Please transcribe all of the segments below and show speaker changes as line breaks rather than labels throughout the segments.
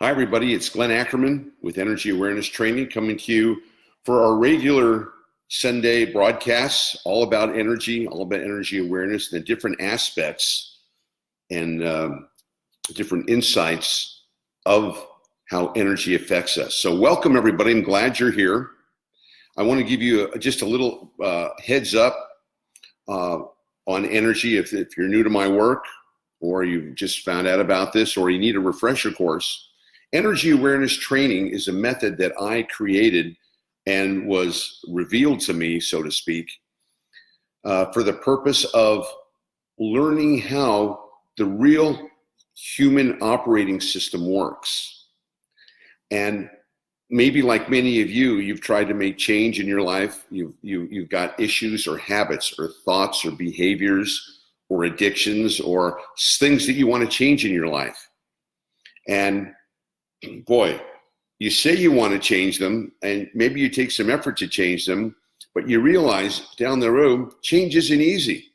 Hi, everybody. It's Glenn Ackerman with Energy Awareness Training coming to you for our regular Sunday broadcasts, all about energy awareness, and the different aspects and different insights of how energy affects us. So welcome, everybody. I'm glad you're here. I want to give you just a little heads up on energy if you're new to my work, or you just found out about this, or you need a refresher course. Energy awareness training is a method that I created and was revealed to me, so to speak, for the purpose of learning how the real human operating system works. And maybe like many of you, you've tried to make change in your life. You've got issues or habits or thoughts or behaviors or addictions or things that you want to change in your life. And boy, you say you want to change them, and maybe you take some effort to change them, but you realize down the road, change isn't easy.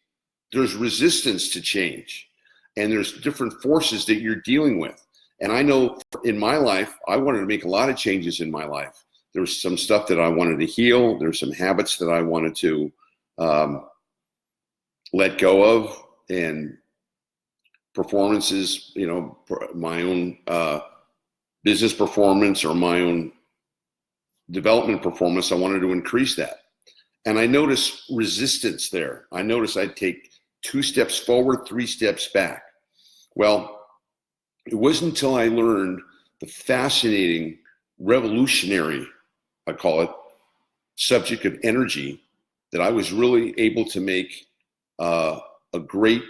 There's resistance to change, and there's different forces that you're dealing with. And I know in my life, I wanted to make a lot of changes in my life. There was some stuff that I wanted to heal. There's some habits that I wanted to let go of, and performances, my own business performance or my own development performance, I wanted to increase that. And I noticed resistance there. I noticed I'd take 2 steps forward, 3 steps back. Well, it wasn't until I learned the fascinating, revolutionary, I call it, subject of energy that I was really able to make a great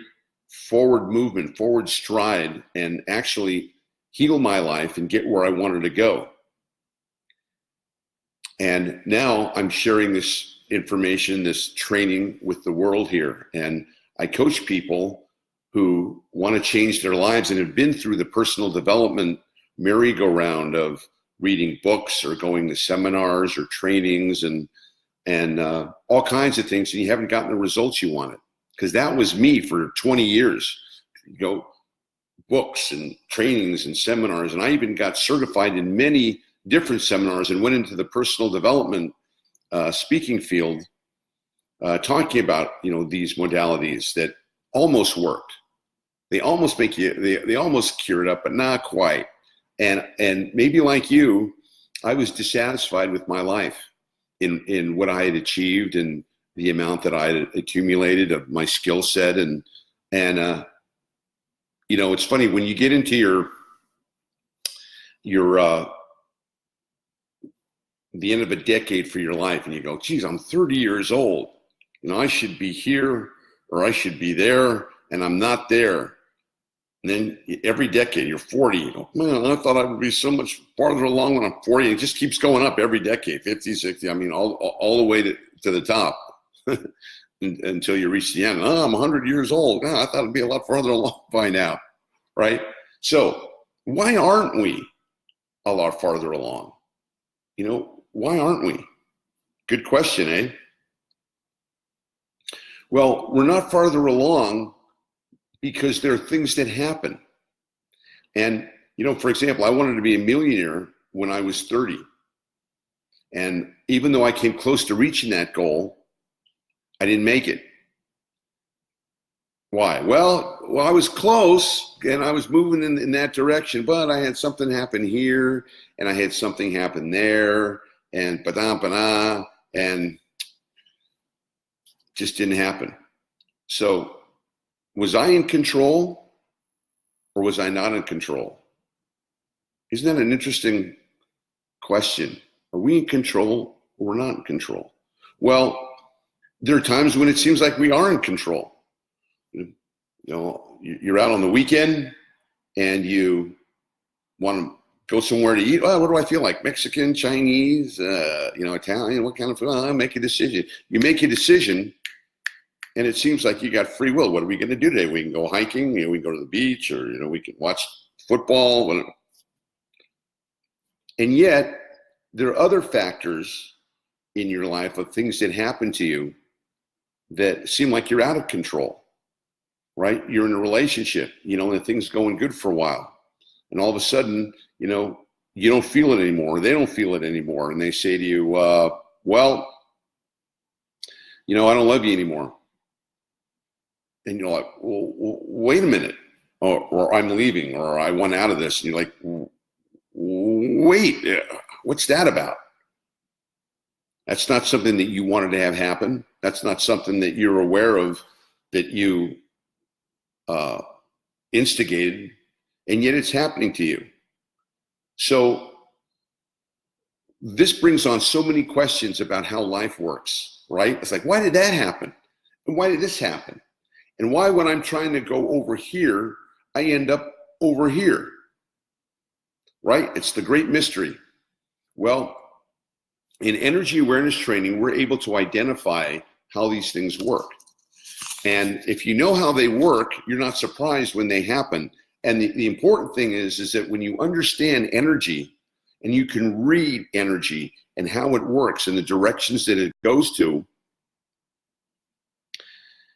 forward movement, forward stride, and actually heal my life and get where I wanted to go. And now I'm sharing this information, this training with the world here. And I coach people who want to change their lives and have been through the personal development merry-go-round of reading books or going to seminars or trainings and all kinds of things, and you haven't gotten the results you wanted. Because that was me for 20 years. Books and trainings and seminars, and I even got certified in many different seminars and went into the personal development speaking field, talking about these modalities that almost worked. They almost make you, they almost cure it up, but not quite. And maybe like you, I was dissatisfied with my life in what I had achieved and the amount that I had accumulated of my skill set and it's funny when you get into your the end of a decade for your life and you go, geez, I'm 30 years old. I should be here or I should be there, and I'm not there. And then every decade, you're 40, you go, man, I thought I would be so much farther along when I'm 40. It just keeps going up every decade, 50, 60, all the way to the top until you reach the end. I'm 100 years old. I thought it'd be a lot farther along by now. Right? So why aren't we a lot farther along? Why aren't we? Good question, eh? Well, we're not farther along because there are things that happen. And, for example, I wanted to be a millionaire when I was 30. And even though I came close to reaching that goal, I didn't make it. Why? Well, I was close and I was moving in that direction, but I had something happen here and I had something happen there and and just didn't happen. So was I in control or was I not in control? Isn't that an interesting question? Are we in control or we're not in control? Well, there are times when it seems like we are in control. You're out on the weekend and you want to go somewhere to eat. Oh, what do I feel like? Mexican, Chinese, Italian, what kind of food? Make a decision. You make a decision and it seems like you got free will. What are we going to do today? We can go hiking, we can go to the beach, or, we can watch football. Whatever. And yet there are other factors in your life of things that happen to you that seem like you're out of control. Right? You're in a relationship, and things going good for a while. And all of a sudden you know, you don't feel it anymore, or they don't feel it anymore, and they say to you, well, you know, I don't love you anymore. And you're like, well, wait a minute, or I'm leaving, or I want out of this. And you're like, wait, what's that about? That's not something that you wanted to have happen. That's not something that you're aware of, that you instigated, and yet it's happening to you. So this brings on so many questions about how life works, right? It's like, why did that happen? And why did this happen? And why, when I'm trying to go over here, I end up over here, right? It's the great mystery. Well, in energy awareness training, we're able to identify how these things work. And if you know how they work, you're not surprised when they happen. And the important thing is that when you understand energy, and you can read energy and how it works and the directions that it goes to,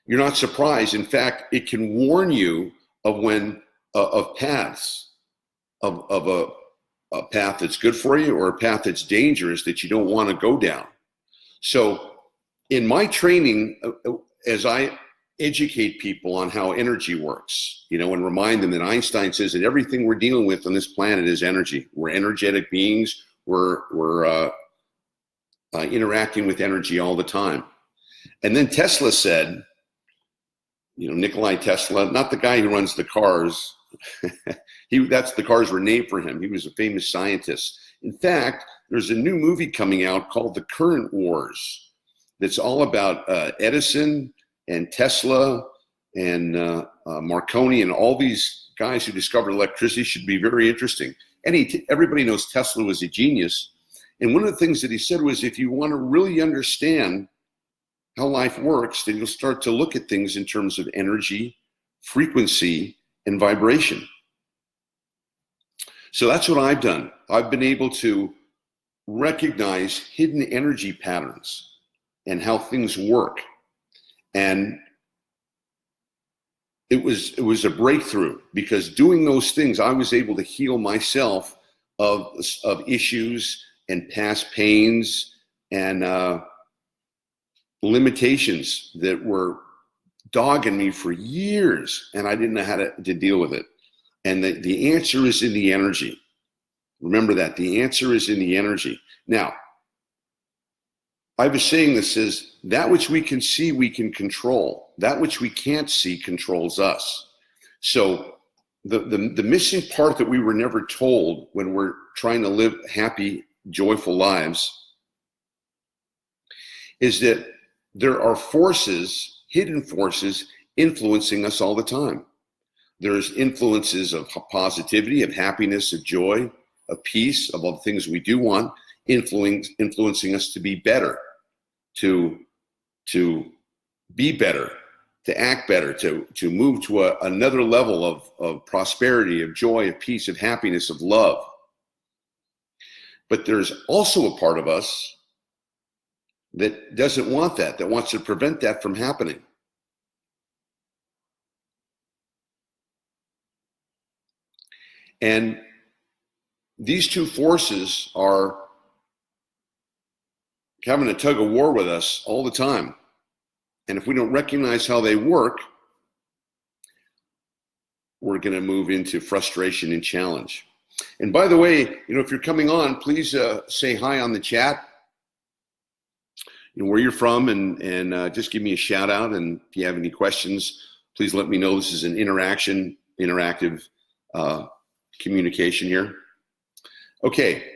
you're not surprised. In fact, it can warn you of when of paths, of a path that's good for you, or a path that's dangerous that you don't want to go down. So in my training, as I educate people on how energy works, you know, and remind them that Einstein says that everything we're dealing with on this planet is energy. We're energetic beings. We're interacting with energy all the time. And then Tesla said, you know, Nikolai Tesla, not the guy who runs the cars. That's the cars were named for him. He was a famous scientist. In fact, there's a new movie coming out called The Current Wars that's all about Edison and Tesla and Marconi and all these guys who discovered electricity. Should be very interesting. Everybody knows Tesla was a genius. And one of the things that he said was, if you want to really understand how life works, then you'll start to look at things in terms of energy, frequency, and vibration. So that's what I've done. I've been able to recognize hidden energy patterns and how things work. And it was a breakthrough, because doing those things, I was able to heal myself of issues and past pains and limitations that were dogging me for years, and I didn't know how to deal with it. And the answer is in the energy. Remember that. The answer is in the energy. Now, I was saying this is that which we can see, we can control. That which we can't see controls us. So the missing part that we were never told when we're trying to live happy, joyful lives is that there are forces, hidden forces, influencing us all the time. There's influences of positivity, of happiness, of joy, of peace, of all the things we do want, influencing us to be better, to be better, to act better, to move to another level of prosperity, of joy, of peace, of happiness, of love. But there's also a part of us that doesn't want that wants to prevent that from happening. And these two forces are having a tug of war with us all the time. And if we don't recognize how they work, we're going to move into frustration and challenge. And by the way, you know, if you're coming on, please say hi on the chat, you know, where you're from, and just give me a shout out. And if you have any questions, please let me know. This is an interactive communication here. Okay,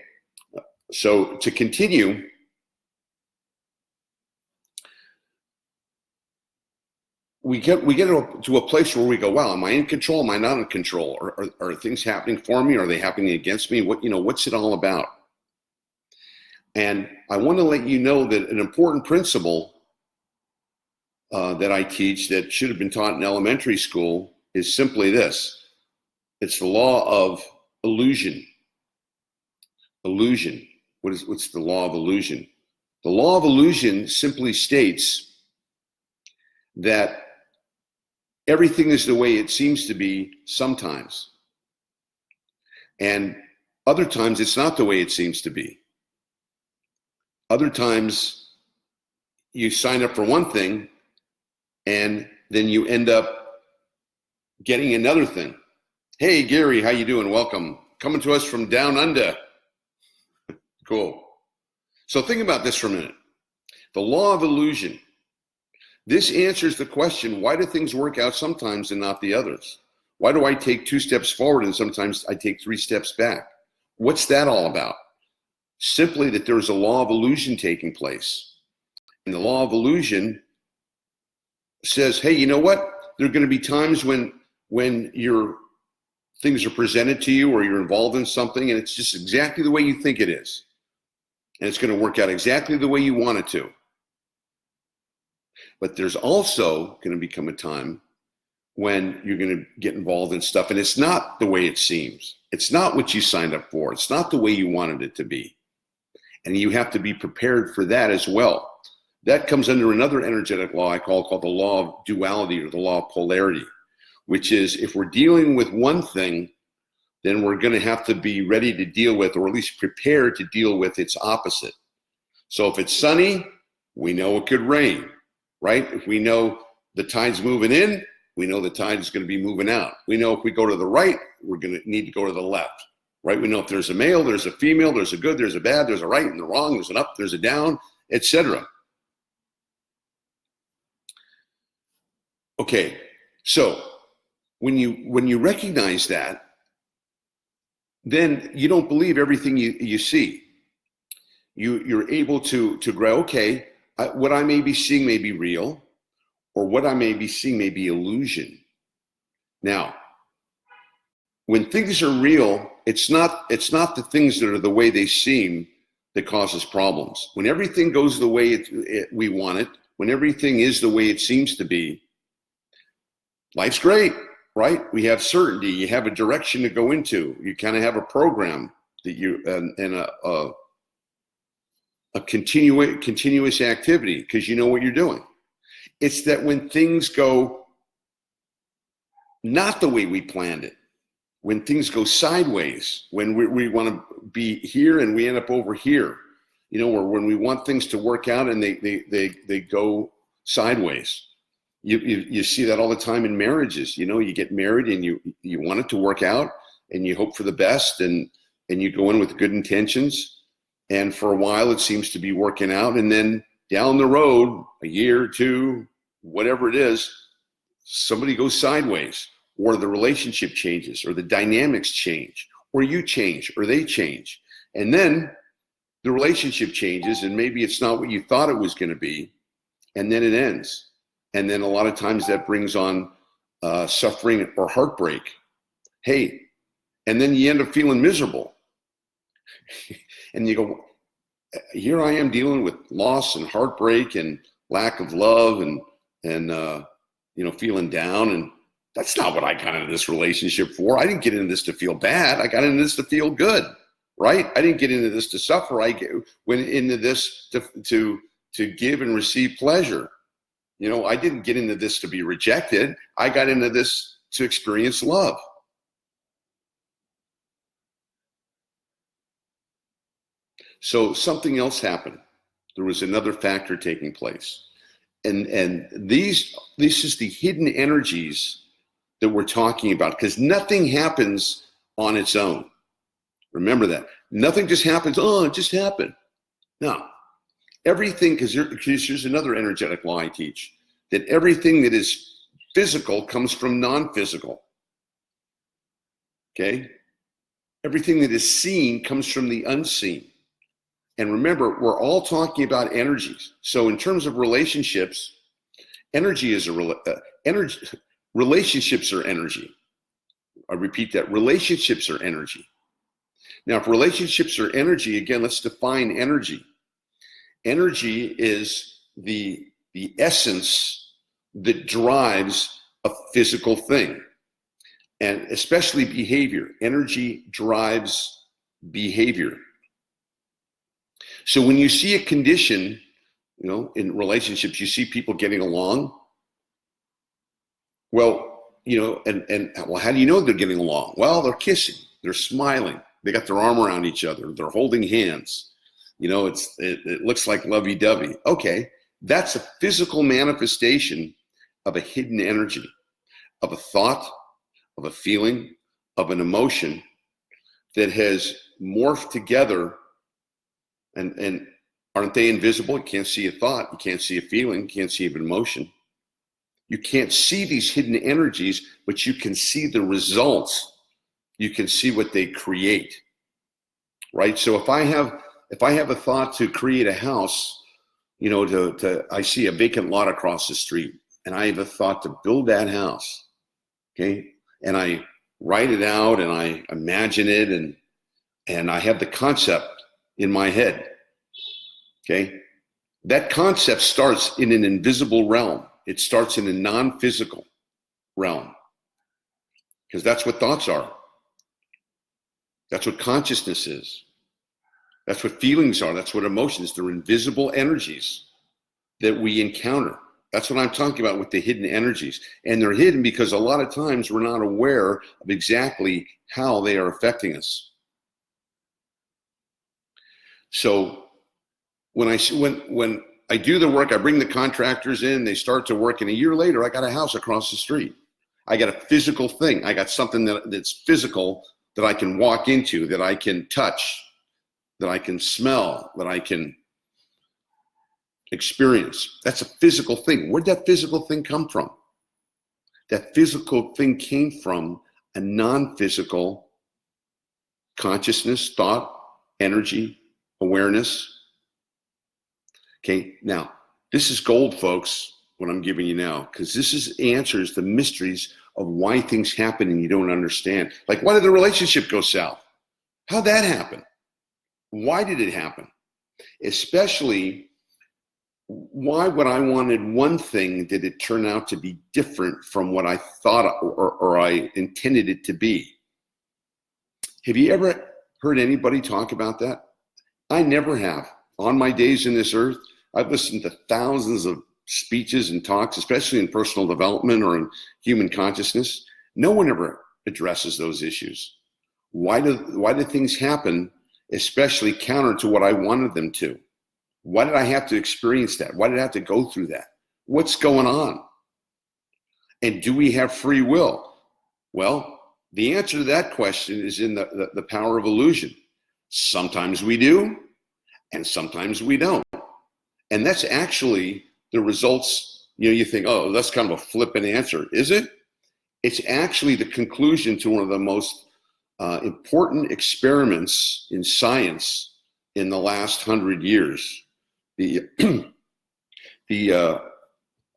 so to continue, we get to a place where we go, wow, am I in control? Am I not in control? Are things happening for me? Are they happening against me? What's it all about? And I want to let you know that an important principle that I teach that should have been taught in elementary school is simply this. It's the law of illusion. Illusion. What's the law of illusion? The law of illusion simply states that everything is the way it seems to be sometimes. And Other times it's not the way it seems to be. Other times you sign up for one thing and then you end up getting another thing. Hey, Gary, how you doing? Welcome. Coming to us from down under. Cool. So think about this for a minute. The law of illusion. This answers the question, why do things work out sometimes and not the others? Why do I take 2 steps forward and sometimes I take 3 steps back? What's that all about? Simply that there's a law of illusion taking place. And the law of illusion says, hey, you know what? There are going to be times when your things are presented to you or you're involved in something and it's just exactly the way you think it is. And it's going to work out exactly the way you want it to. But there's also going to become a time when you're going to get involved in stuff and it's not the way it seems. It's not what you signed up for. It's not the way you wanted it to be. And you have to be prepared for that as well. That comes under another energetic law I called the law of duality or the law of polarity, which is if we're dealing with one thing, then we're going to have to be ready to deal with, or at least prepared to deal with its opposite. So if it's sunny, we know it could rain, right? If we know the tide's moving in, we know the tide is going to be moving out. We know if we go to the right, we're going to need to go to the left, right? We know if there's a male, there's a female, there's a good, there's a bad, there's a right and the wrong, there's an up, there's a down, etc. Okay, so when you recognize that, then you don't believe everything you see. You're able to grow, okay, what I may be seeing may be real, or what I may be seeing may be illusion. Now, when things are real, it's not the things that are the way they seem that causes problems. When everything goes the way we want it, when everything is the way it seems to be, life's great, right? We have certainty. You have a direction to go into. You kind of have a program that you and a continuous activity because you know what you're doing. It's that when things go not the way we planned it, when things go sideways, when we want to be here and we end up over here, you know, or when we want things to work out and they go sideways. You see that all the time in marriages. You know, you get married and you want it to work out and you hope for the best and you go in with good intentions. And for a while it seems to be working out. And then down the road, a year or two, whatever it is, somebody goes sideways or the relationship changes or the dynamics change or you change or they change. And then the relationship changes and maybe it's not what you thought it was going to be. And then it ends. And then a lot of times that brings on suffering or heartbreak. Hey, and then you end up feeling miserable. And you go, here I am dealing with loss and heartbreak and lack of love and feeling down. And that's not what I got into this relationship for. I didn't get into this to feel bad. I got into this to feel good, right? I didn't get into this to suffer. I went into this to give and receive pleasure. You know, I didn't get into this to be rejected. I got into this to experience love. So something else happened. There was another factor taking place. And this is the hidden energies that we're talking about, because nothing happens on its own. Remember that. Nothing just happens, oh, it just happened. No. Everything, because here's another energetic law I teach, that everything that is physical comes from non-physical. Okay? Everything that is seen comes from the unseen. And remember, we're all talking about energies. So in terms of relationships, relationships are energy. I repeat that, relationships are energy. Now, if relationships are energy, again, let's define energy. Energy is the essence that drives a physical thing, and especially behavior. Energy drives behavior. So when you see a condition, you know, in relationships, you see people getting along. Well, you know, and well, how do you know they're getting along? Well, they're kissing, they're smiling, They got their arm around each other. They're holding hands. You know, it looks like lovey-dovey. Okay, that's a physical manifestation of a hidden energy, of a thought, of a feeling, of an emotion that has morphed together. And aren't they invisible? You can't see a thought, you can't see a feeling, you can't see an emotion. You can't see these hidden energies, but you can see the results. You can see what they create, right? So if I have a thought to create a house, you know, I see a vacant lot across the street, and I have a thought to build that house, okay? And I write it out, and I imagine it, and I have the concept in my head, okay? That concept starts in an invisible realm. It starts in a non-physical realm, because that's what thoughts are. That's what consciousness is. That's what feelings are. That's what emotions. They're invisible energies that we encounter. That's what I'm talking about with the hidden energies. And they're hidden because a lot of times we're not aware of exactly how they are affecting us. So when I do the work, I bring the contractors in, they start to work, and a year later, I got a house across the street. I got a physical thing. I got something that's physical that I can walk into, that I can touch, that I can smell, that I can experience. That's a physical thing. Where'd that physical thing come from? That physical thing came from a non-physical consciousness, thought, energy, awareness. Okay, now, this is gold, folks, what I'm giving you now, because this answers the mysteries of why things happen and you don't understand. Like, why did the relationship go south? How'd that happen? Why did it happen? Especially, why would I wanted one thing did it turn out to be different from what I thought or I intended it to be? Have you ever heard anybody talk about that? I never have. On my days in this earth, I've listened to thousands of speeches and talks, especially in personal development or in human consciousness. No one ever addresses those issues. Why do things happen, especially counter to what I wanted them to? Why did I have to experience that? Why did I have to go through that? What's going on? And do we have free will? Well, the answer to that question is in the power of illusion. Sometimes we do, and sometimes we don't. And that's actually the results. You know, you think, oh, that's kind of a flippant answer. Is it? It's actually the conclusion to one of the most important experiments in science in the last 100 years. The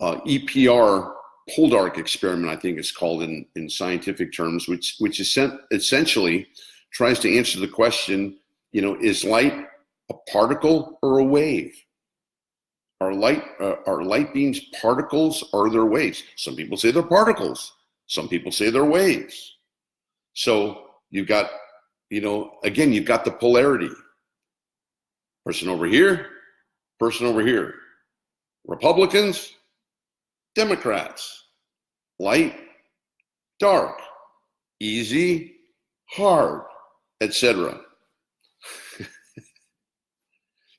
EPR Poldark experiment, I think it's called in scientific terms, which essentially tries to answer the question, you know, is light a particle or a wave? Are light beams particles or are they waves? Some people say they're particles. Some people say they're waves. So you've got, you know, again, you've got the polarity. Person over here, person over here. Republicans, Democrats. Light, dark, easy, hard, etc.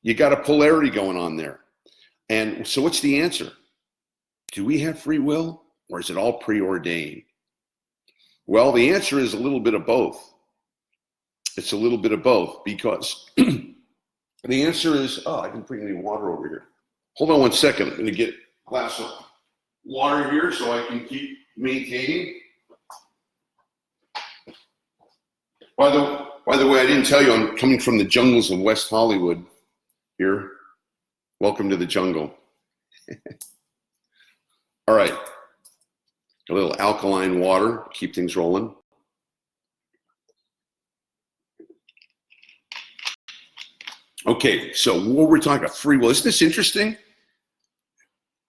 You got a polarity going on there. And so what's the answer? Do we have free will, or is it all preordained? Well, the answer is a little bit of both. It's a little bit of both, because the answer is, oh, I didn't bring any water over here. Hold on one second. I'm going to get a glass of water here so I can keep maintaining. By the way, I didn't tell you I'm coming from the jungles of West Hollywood here. Welcome to the jungle. All right. A little alkaline water, keep things rolling. Okay, so what we're talking about, free will. Isn't this interesting?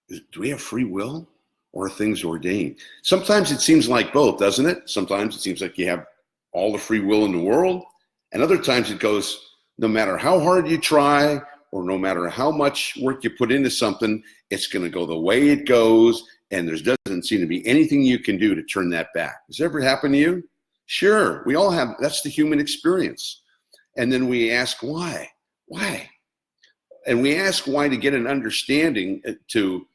Do we have free will, or are things ordained? Sometimes it seems like both, doesn't it? Sometimes it seems like you have all the free will in the world, and other times it goes, no matter how hard you try, or no matter how much work you put into something, it's going to go the way it goes, and there doesn't seem to be anything you can do to turn that back. Has it ever happened to you? Sure, we all have, that's the human experience. And then we ask why? Why? And we ask why to get an understanding, to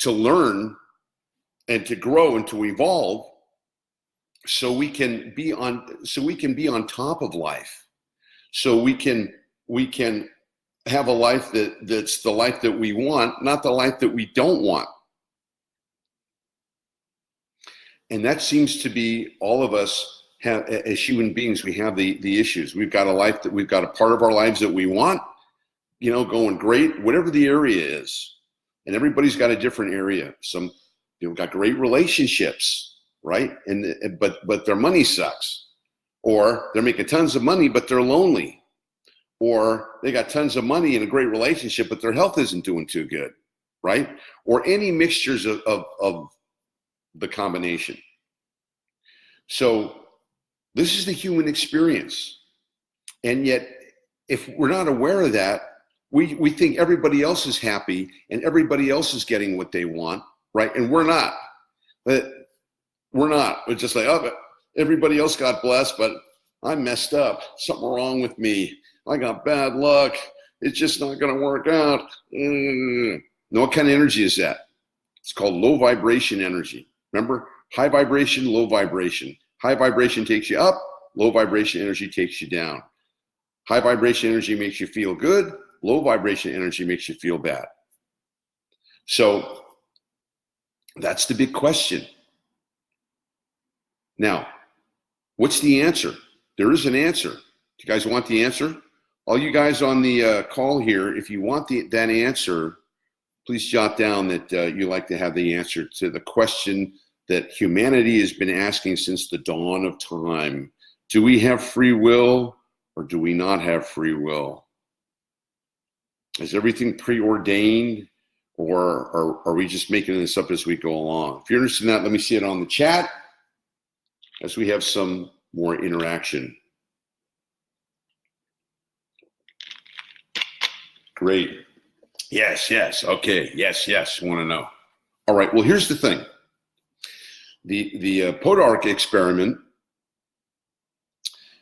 learn and to grow and to evolve, so we can be on top of life. So we can have a life that's the life that we want, not the life that we don't want. And that seems to be, all of us have, as human beings, we have the issues. We've got a life that, we've got a part of our lives that we want, going great, whatever the area is. And everybody's got a different area. Some got great relationships, right? But their money sucks. Or they're making tons of money, but they're lonely. Or they got tons of money and a great relationship, but their health isn't doing too good, right? Or any mixtures of the combination. So this is the human experience. And yet, if we're not aware of that, we think everybody else is happy and everybody else is getting what they want, right? And we're not. But we're not. We're just like, oh, everybody else got blessed, but I'm messed up. Something wrong with me. I got bad luck. It's just not going to work out. No, what kind of energy is that? It's called low vibration energy. Remember, high vibration, low vibration. High vibration takes you up. Low vibration energy takes you down. High vibration energy makes you feel good. Low vibration energy makes you feel bad. So that's the big question. Now, what's the answer? There is an answer. Do you guys want the answer? All you guys on the call here, if you want that answer, please jot down that you like to have the answer to the question that humanity has been asking since the dawn of time. Do we have free will or do we not have free will? Is everything preordained, or are we just making this up as we go along? If you're interested in that, let me see it on the chat as we have some more interaction. Great. Yes. Okay. Yes. Want to know. All right. Well, here's the thing. The Podark experiment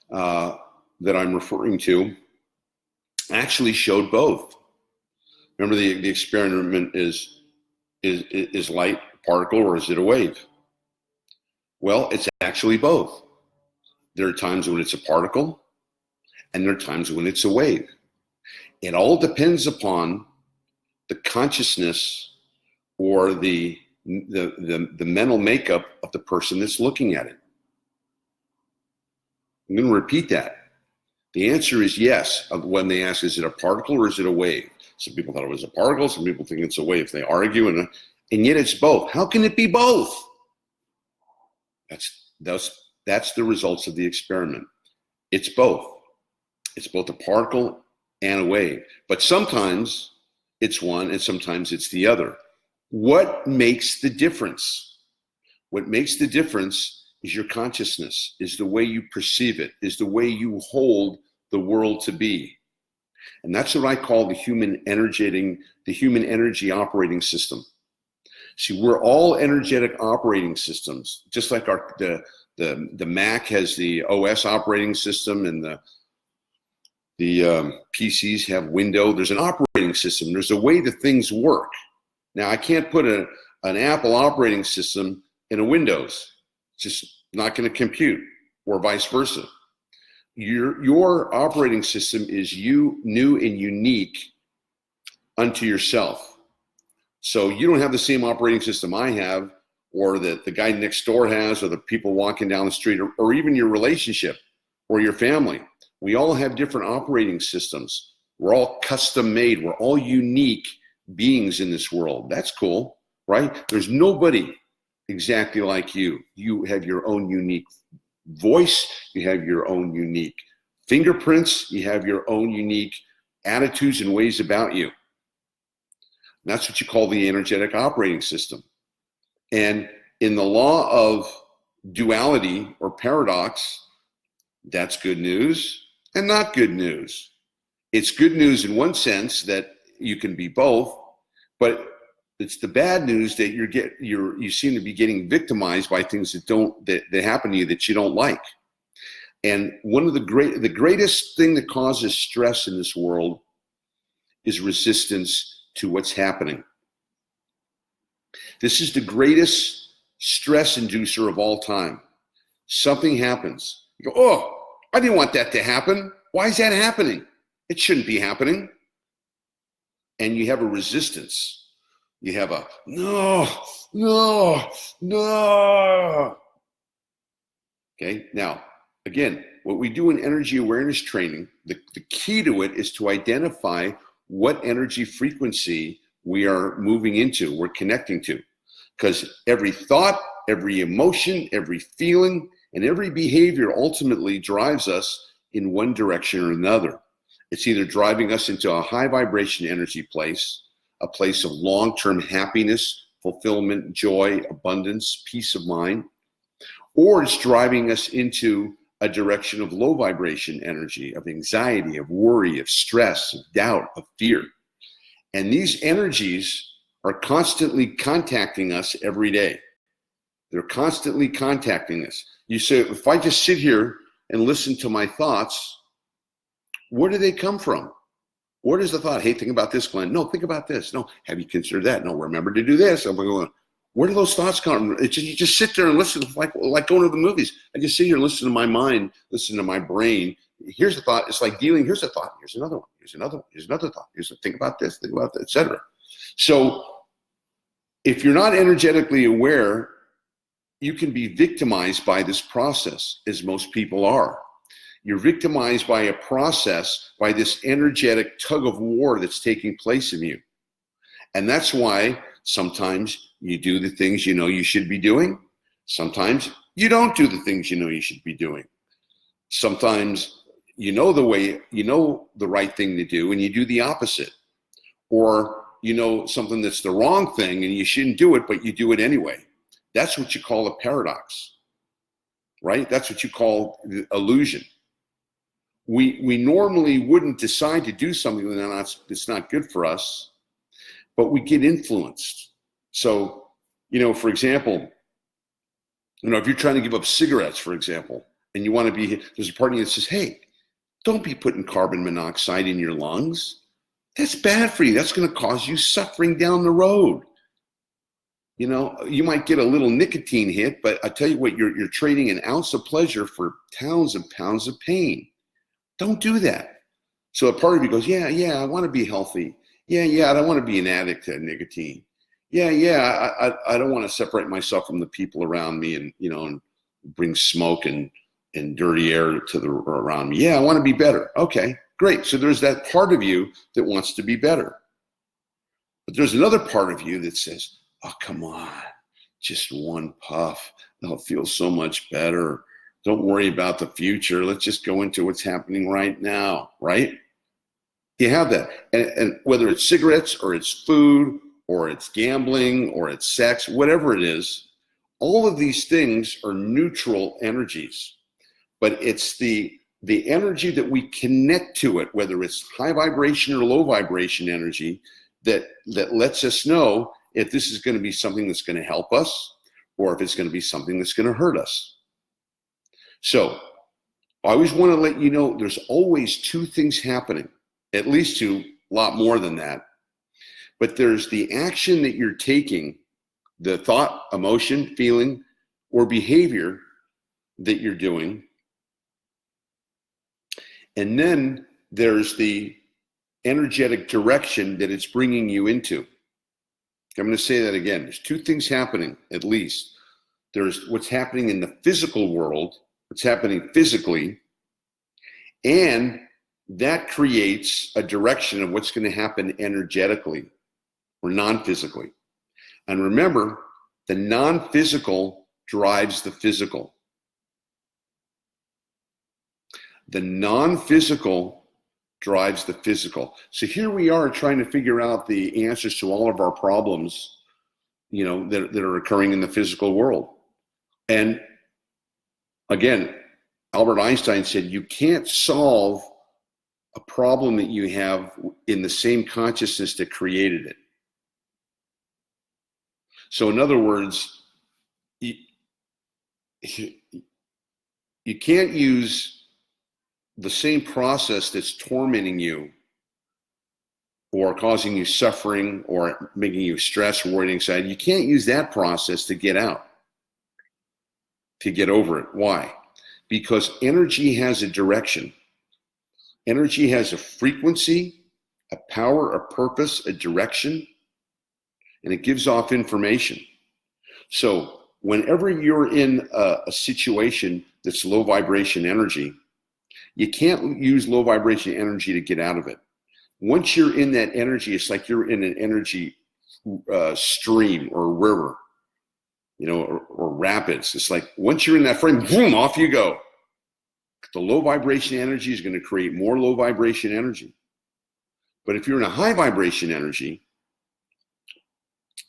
that I'm referring to actually showed both. Remember, the experiment is light a particle or is it a wave? Well, it's actually both. There are times when it's a particle, and there are times when it's a wave. It all depends upon the consciousness or the mental makeup of the person that's looking at it. I'm going to repeat that. The answer is yes when they ask, is it a particle or is it a wave? Some people thought it was a particle. Some people think it's a wave. They argue, and yet it's both. How can it be both? That's the results of the experiment. It's both. It's both a particle and a wave. But sometimes it's one and sometimes it's the other. What makes the difference? What makes the difference is your consciousness, is the way you perceive it, is the way you hold the world to be. And that's what I call the human energy operating system. See, we're all energetic operating systems, just like the Mac has the OS operating system, and the PCs have Windows. There's an operating system. There's a way that things work. Now, I can't put an Apple operating system in a Windows. It's just not going to compute, or vice versa. Your operating system is new and unique unto yourself. So you don't have the same operating system I have, or that the guy next door has, or the people walking down the street, or even your relationship or your family. We all have different operating systems. We're all custom made. We're all unique beings in this world. That's cool, right? There's nobody exactly like you. You have your own unique voice. You have your own unique fingerprints. You have your own unique attitudes and ways about you. And that's what you call the energetic operating system. And in the law of duality or paradox, that's good news and not good news. It's good news in one sense that you can be both, but it's the bad news that you seem to be getting victimized by things that happen to you that you don't like. And one of the greatest thing that causes stress in this world is resistance to what's happening. This is the greatest stress inducer of all time. Something happens. You go, oh, I didn't want that to happen. Why is that happening? It shouldn't be happening. And you have a resistance. You have a no. Okay, now, again, what we do in energy awareness training, the key to it is to identify what energy frequency we are moving into, we're connecting to. Because every thought, every emotion, every feeling, and every behavior ultimately drives us in one direction or another. It's either driving us into a high vibration energy place, a place of long-term happiness, fulfillment, joy, abundance, peace of mind, or it's driving us into a direction of low vibration energy, of anxiety, of worry, of stress, of doubt, of fear. And these energies are constantly contacting us every day. They're constantly contacting us. You say, if I just sit here and listen to my thoughts, where do they come from? Where does the thought, hey, think about this, Glenn? No, think about this. No, have you considered that? No, remember to do this. I'm going, where do those thoughts come from? You just sit there and listen, like going to the movies. I just sit here and listen to my mind, listen to my brain. Here's a thought. It's like dealing. Here's a thought. Here's another one. Here's another one. Here's another thought. Think about this. Think about that, etc. So if you're not energetically aware, you can be victimized by this process, as most people are. You're victimized by a process, by this energetic tug of war that's taking place in you. And that's why sometimes you do the things you know you should be doing. Sometimes you don't do the things you know you should be doing. Sometimes you know the right thing to do and you do the opposite. Or you know something that's the wrong thing and you shouldn't do it, but you do it anyway. That's what you call a paradox, right? That's what you call the illusion. We normally wouldn't decide to do something that's not good for us, but we get influenced. So, for example, if you're trying to give up cigarettes, for example, and you want to be, there's a part of you that says, hey, don't be putting carbon monoxide in your lungs. That's bad for you. That's going to cause you suffering down the road. You might get a little nicotine hit, but I tell you what, you're trading an ounce of pleasure for pounds and pounds of pain. Don't do that. So a part of you goes, yeah, I want to be healthy. Yeah, I don't want to be an addict to nicotine. Yeah, I don't want to separate myself from the people around me and bring smoke and dirty air around me. Yeah, I want to be better. Okay, great. So there's that part of you that wants to be better. But there's another part of you that says, oh, come on, just one puff. That'll feel so much better. Don't worry about the future. Let's just go into what's happening right now, right? You have that. And whether it's cigarettes or it's food or it's gambling or it's sex, whatever it is, all of these things are neutral energies. But it's the energy that we connect to it, whether it's high vibration or low vibration energy, that lets us know if this is going to be something that's going to help us or if it's going to be something that's going to hurt us. So I always want to let you know there's always two things happening, at least two, a lot more than that. But there's the action that you're taking, the thought, emotion, feeling, or behavior that you're doing. And then there's the energetic direction that it's bringing you into. I'm going to say that again. There's two things happening, at least. There's what's happening in the physical world, what's happening physically, and that creates a direction of what's going to happen energetically or non-physically. And remember, the non-physical drives the physical. The non-physical drives the physical. So here we are trying to figure out the answers to all of our problems, that are occurring in the physical world. And again, Albert Einstein said, you can't solve a problem that you have in the same consciousness that created it. So in other words, you can't use the same process that's tormenting you or causing you suffering or making you stress or worried, anxiety. You can't use that process to get out, to get over it. Why? Because energy has a direction. Energy has a frequency, a power, a purpose, a direction, and it gives off information. So whenever you're in a situation that's low vibration energy, you can't use low vibration energy to get out of it. Once you're in that energy, it's like you're in an energy stream or river, or rapids. It's like once you're in that frame, boom, off you go. The low vibration energy is going to create more low vibration energy. But if you're in a high vibration energy,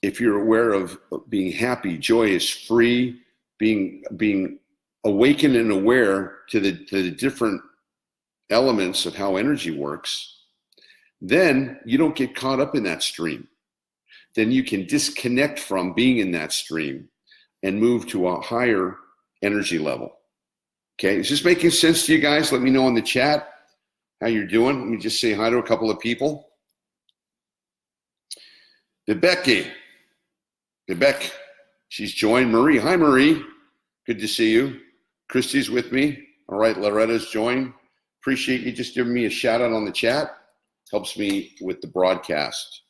if you're aware of being happy, joyous, free, being awakened and aware to the different elements of how energy works, then you don't get caught up in that stream. Then you can disconnect from being in that stream and move to a higher energy level. Okay, is this making sense to you guys? Let me know in the chat how you're doing. Let me just say hi to a couple of people. Vivek, she's joined. Marie, hi Marie, good to see you. Christy's with me. All right, Loretta's joined. Appreciate you just giving me a shout out on the chat. Helps me with the broadcast.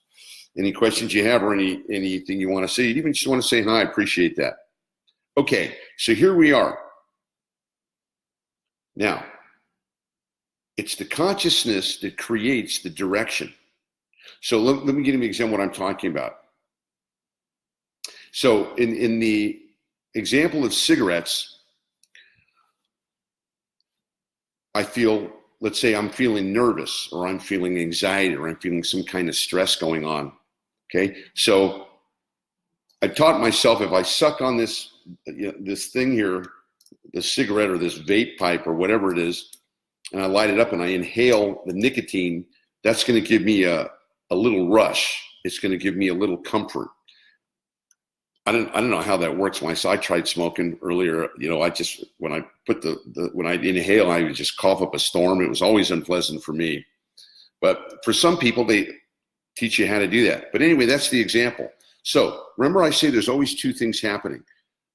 Any questions you have or anything you want to say, even just want to say hi, appreciate that. Okay, so here we are. Now, it's the consciousness that creates the direction. So let me give you an example of what I'm talking about. So in the example of cigarettes, I feel, let's say I'm feeling nervous or I'm feeling anxiety or I'm feeling some kind of stress going on. Okay, so I taught myself if I suck on this thing here, this cigarette or this vape pipe or whatever it is, and I light it up and I inhale the nicotine, that's going to give me a little rush. It's going to give me a little comfort. I don't know how that works. When I tried smoking earlier, I just, when I put when I inhale, I would just cough up a storm. It was always unpleasant for me. But for some people, they teach you how to do that. But anyway, that's the example. So remember I say there's always two things happening.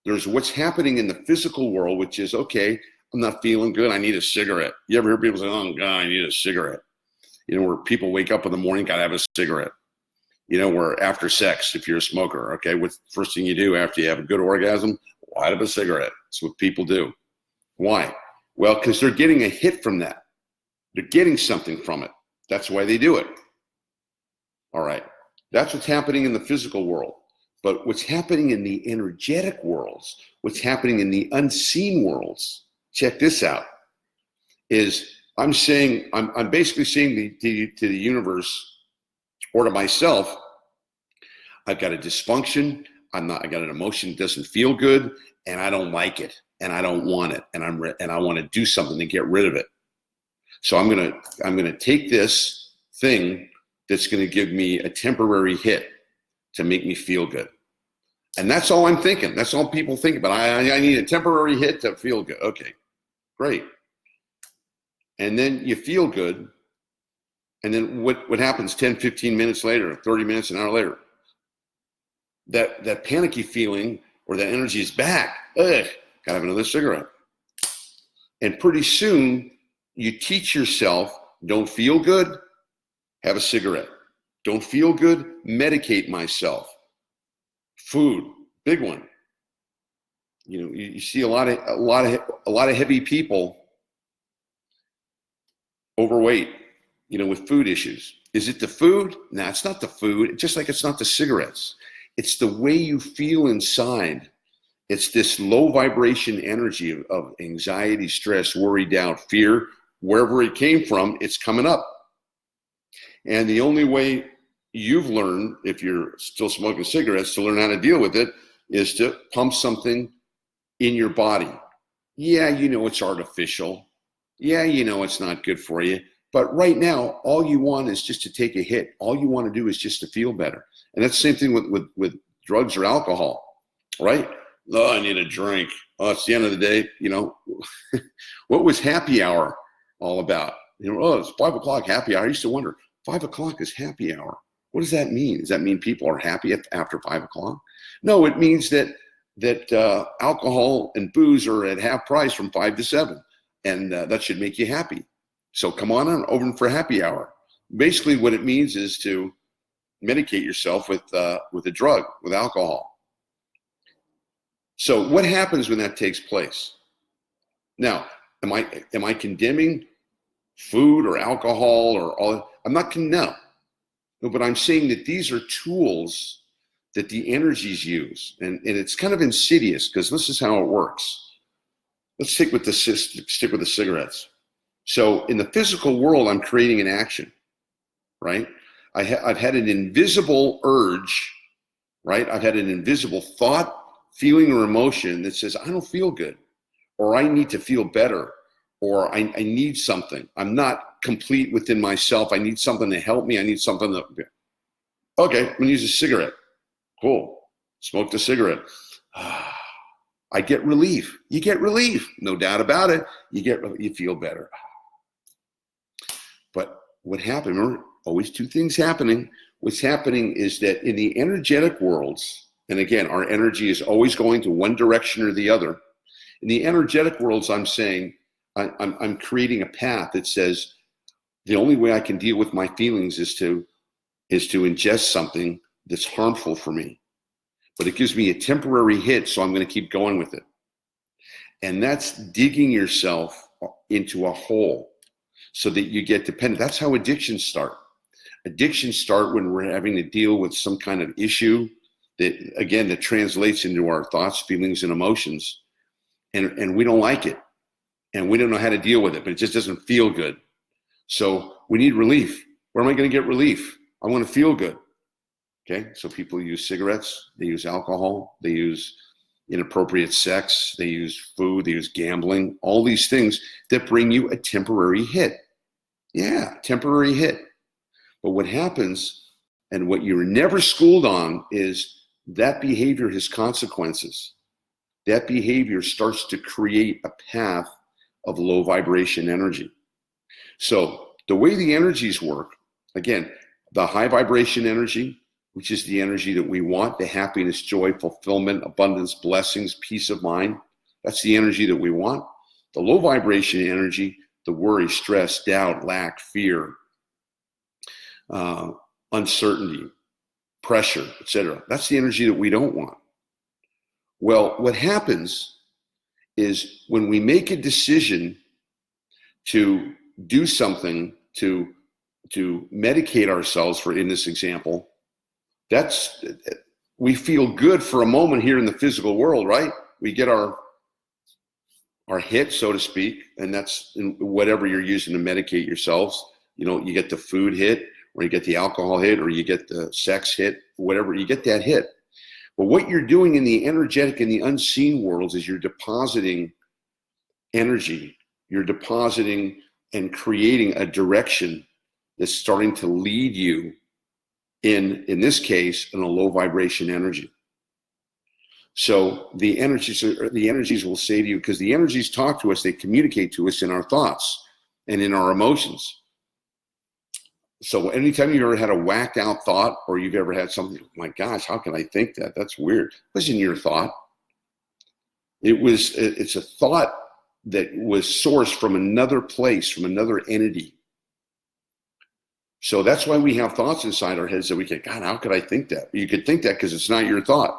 There's what's happening in the physical world, which is, okay, I'm not feeling good. I need a cigarette. You ever hear people say, oh God, I need a cigarette? Where people wake up in the morning, got to have a cigarette. Where after sex, if you're a smoker, okay, what's the first thing you do after you have a good orgasm? Light up a cigarette. That's what people do. Why? Well, because they're getting a hit from that. They're getting something from it. That's why they do it. All right. That's what's happening in the physical world. But what's happening in the energetic worlds, what's happening in the unseen worlds, check this out, is I'm basically saying to the universe, or to myself, I've got a dysfunction. I got an emotion that doesn't feel good, and I don't like it, and I don't want it, and I want to do something to get rid of it. So I'm gonna take this thing that's gonna give me a temporary hit to make me feel good, and that's all I'm thinking. That's all people think about. I need a temporary hit to feel good. Okay, great. And then you feel good. And then what happens 10, 15 minutes later, 30 minutes, an hour later? That panicky feeling or that energy is back. Ugh, gotta have another cigarette. And pretty soon you teach yourself, don't feel good, have a cigarette. Don't feel good, medicate myself. Food, big one. You see a lot of heavy people overweight, with food issues. Is it the food? No, it's not the food. Just like it's not the cigarettes. It's the way you feel inside. It's this low vibration energy of anxiety, stress, worry, doubt, fear. Wherever it came from, it's coming up. And the only way you've learned, if you're still smoking cigarettes, to learn how to deal with it is to pump something in your body. Yeah, it's artificial. Yeah, it's not good for you. But right now, all you want is just to take a hit. All you want to do is just to feel better. And that's the same thing with drugs or alcohol, right? Oh, I need a drink. Oh, it's the end of the day. What was happy hour all about? Oh, it's 5 o'clock happy hour. I used to wonder, 5 o'clock is happy hour. What does that mean? Does that mean people are happy after 5 o'clock? No, it means that alcohol and booze are at half price from 5 to 7, and that should make you happy. So come on over for happy hour. Basically, what it means is to medicate yourself with a drug, with alcohol. So what happens when that takes place? Now, am I condemning food or alcohol or all? I'm not no, but I'm saying that these are tools that the energies use, and it's kind of insidious because this is how it works. Let's stick with the cigarettes. So in the physical world, I'm creating an action, right? I've had an invisible urge, right? I've had an invisible thought, feeling, or emotion that says, I don't feel good, or I need to feel better, or I need something. I'm not complete within myself. I need something to help me. I need something that, okay, I'm gonna use a cigarette. Cool, smoke the cigarette. I get relief. You get relief, no doubt about it. You feel better. But what happened, remember, always two things happening. What's happening is that in the energetic worlds, and again, our energy is always going to one direction or the other. In the energetic worlds, I'm saying, I'm creating a path that says the only way I can deal with my feelings is to ingest something that's harmful for me. But it gives me a temporary hit, so I'm going to keep going with it. And that's digging yourself into a hole so that you get dependent. That's how addictions start. Addictions start when we're having to deal with some kind of issue that translates into our thoughts, feelings, and emotions. And we don't like it. And we don't know how to deal with it, but it just doesn't feel good. So we need relief. Where am I going to get relief? I want to feel good. Okay, so people use cigarettes, they use alcohol, they use inappropriate sex, they use food, they use gambling, all these things that bring you a temporary hit. Yeah, temporary hit. But what happens, and what you're never schooled on, is that behavior has consequences. That behavior starts to create a path of low vibration energy. So the way the energies work, again, the high vibration energy, which is the energy that we want, the happiness, joy, fulfillment, abundance, blessings, peace of mind. That's the energy that we want. The low vibration energy, the worry, stress, doubt, lack, fear, uncertainty, pressure, etc. That's the energy that we don't want. Well, what happens is when we make a decision to do something to medicate ourselves, for in this example, we feel good for a moment here in the physical world, right? We get our hit, so to speak, and that's whatever you're using to medicate yourselves. You get the food hit, or you get the alcohol hit, or you get the sex hit, whatever, you get that hit. But what you're doing in the energetic and the unseen worlds is you're depositing energy. You're depositing and creating a direction that's starting to lead you in this case, in a low vibration energy. So the energies will say to you, because the energies talk to us, they communicate to us in our thoughts and in our emotions. So anytime you've ever had a whacked out thought, or you've ever had something, oh my gosh, how can I think that? That's weird. It wasn't your thought. It's a thought that was sourced from another place, from another entity. So that's why we have thoughts inside our heads that we can, God, how could I think that? You could think that because it's not your thought.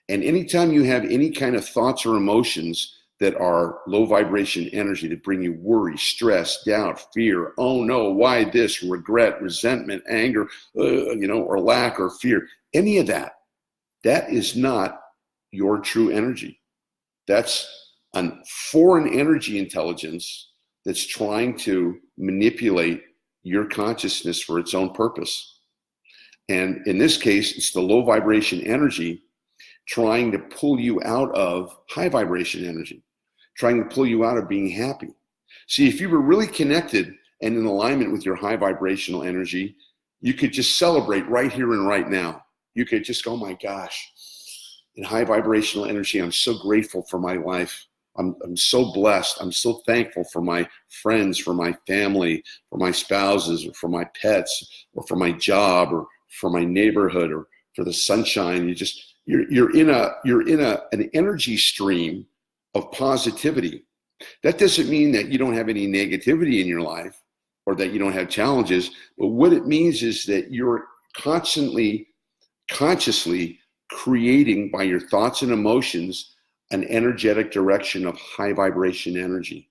And anytime you have any kind of thoughts or emotions that are low vibration energy that bring you worry, stress, doubt, fear, oh no, why this, regret, resentment, anger, or lack or fear, any of that is not your true energy. That's a foreign energy intelligence that's trying to manipulate your consciousness for its own purpose. And in this case, it's the low vibration energy trying to pull you out of high vibration energy, trying to pull you out of being happy. See, if you were really connected and in alignment with your high vibrational energy, you could just celebrate right here and right now. You could just go, oh my gosh, in high vibrational energy. I'm so grateful for my life. I'm so blessed. I'm so thankful for my friends, for my family, for my spouses, or for my pets, or for my job, or for my neighborhood, or for the sunshine. You're in an energy stream of positivity. That doesn't mean that you don't have any negativity in your life or that you don't have challenges, but what it means is that you're consciously creating by your thoughts and emotions an energetic direction of high vibration energy,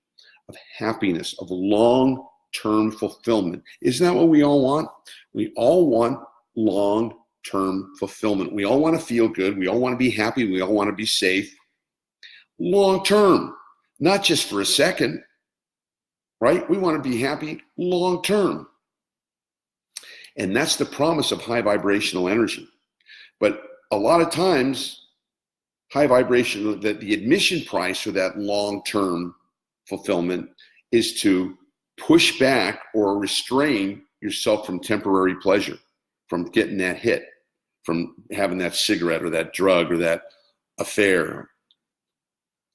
of happiness, of long-term fulfillment. Isn't that what we all want? We all want long-term fulfillment. We all want to feel good. We all want to be happy. We all want to be safe. Long-term, not just for a second, right? We want to be happy long-term. And that's the promise of high vibrational energy. But a lot of times, high vibration, that the admission price for that long-term fulfillment is to push back or restrain yourself from temporary pleasure, from getting that hit, from having that cigarette or that drug or that affair.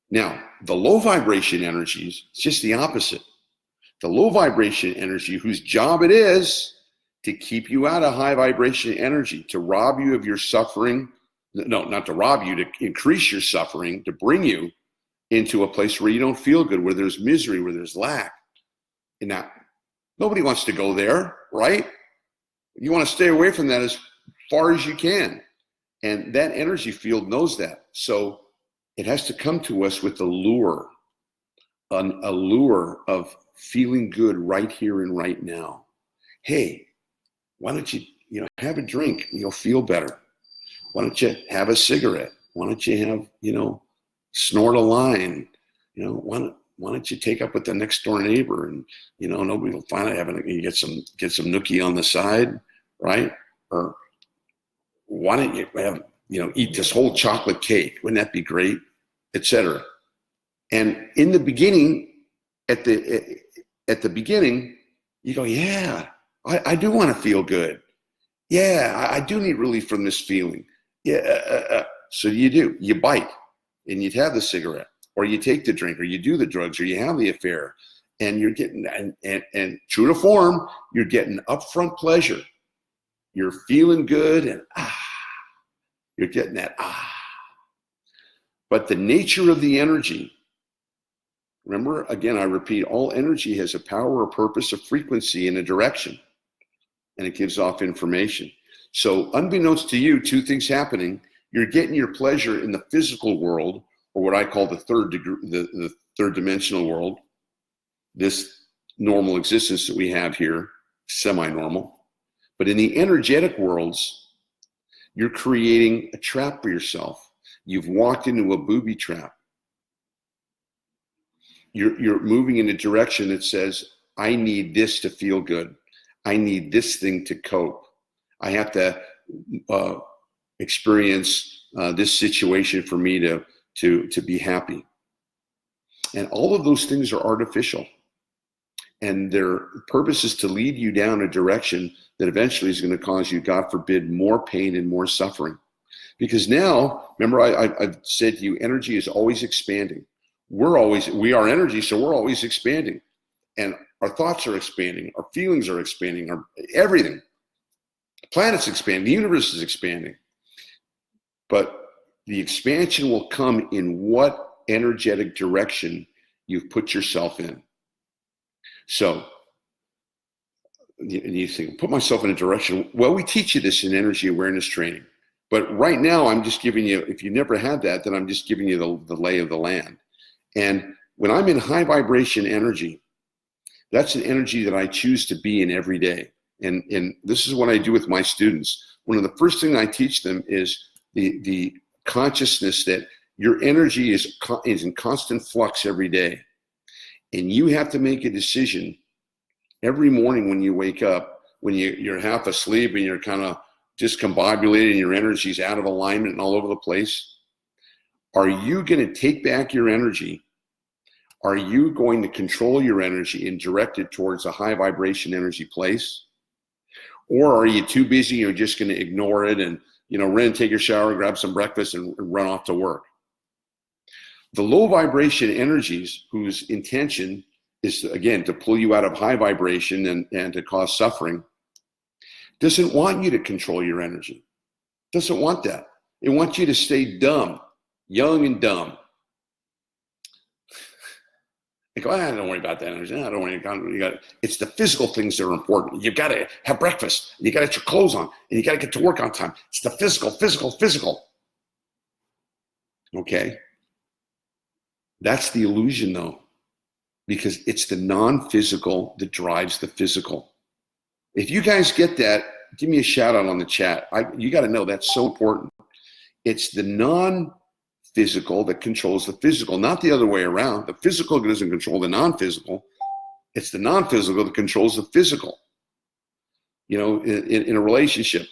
Now, the low vibration energies, it's just the opposite. The low vibration energy, whose job it is to keep you out of high vibration energy, to rob you of your suffering. No, not to rob you, to increase your suffering, to bring you into a place where you don't feel good, where there's misery, where there's lack. And now, nobody wants to go there, right? You want to stay away from that as far as you can. And that energy field knows that. So it has to come to us with a lure of feeling good right here and right now. Hey, why don't you have a drink and you'll feel better? Why don't you have a cigarette? Why don't you have, snort a line? Why don't you take up with the next door neighbor and, nobody will find out you get some nookie on the side, right? Or why don't you have, eat this whole chocolate cake? Wouldn't that be great? Etc. And in the beginning, at the beginning, you go, yeah, I do want to feel good. Yeah, I do need relief from this feeling. Yeah, so you bite and you have the cigarette, or you take the drink, or you do the drugs, or you have the affair, and you're getting, and true to form, you're getting upfront pleasure. You're feeling good, and you're getting that But the nature of the energy, remember, again, I repeat, all energy has a power, a purpose, a frequency, and a direction, and it gives off information. So unbeknownst to you, two things happening. You're getting your pleasure in the physical world, or what I call the third dimensional world, this normal existence that we have here, semi-normal. But in the energetic worlds, you're creating a trap for yourself. You've walked into a booby trap. You're moving in a direction that says, I need this to feel good. I need this thing to cope. I have to experience this situation for me to be happy. And all of those things are artificial. And their purpose is to lead you down a direction that eventually is going to cause you, God forbid, more pain and more suffering. Because now, remember, I've said to you, energy is always expanding. We are energy, so we're always expanding. And our thoughts are expanding, our feelings are expanding, everything. The planet's expanding, the universe is expanding. But the expansion will come in what energetic direction you've put yourself in. So, you think, put myself in a direction. Well, we teach you this in energy awareness training. But right now, I'm just giving you, if you never had that, then I'm just giving you the lay of the land. And when I'm in high vibration energy, that's an energy that I choose to be in every day. And this is what I do with my students. One of the first things I teach them is the consciousness that your energy is in constant flux every day. And you have to make a decision every morning when you wake up, when you're half asleep and you're kind of discombobulated and your energy's out of alignment and all over the place. Are you going to take back your energy? Are you going to control your energy and direct it towards a high vibration energy place? Or are you too busy, you're just going to ignore it and run, take your shower, grab some breakfast, and run off to work. The low vibration energies, whose intention is, again, to pull you out of high vibration and to cause suffering, doesn't want you to control your energy. Doesn't want that. It wants you to stay dumb, young and dumb. They go, don't worry about that energy. Don't worry. It's the physical things that are important. You've got to have breakfast. You got to get your clothes on, and you got to get to work on time. It's the physical. Okay? That's the illusion, though, because it's the non-physical that drives the physical. If you guys get that, give me a shout out on the chat. You got to know that's so important. It's the non-physical that controls the physical, not the other way around. The physical doesn't control the non-physical. It's the non-physical that controls the physical. In a relationship,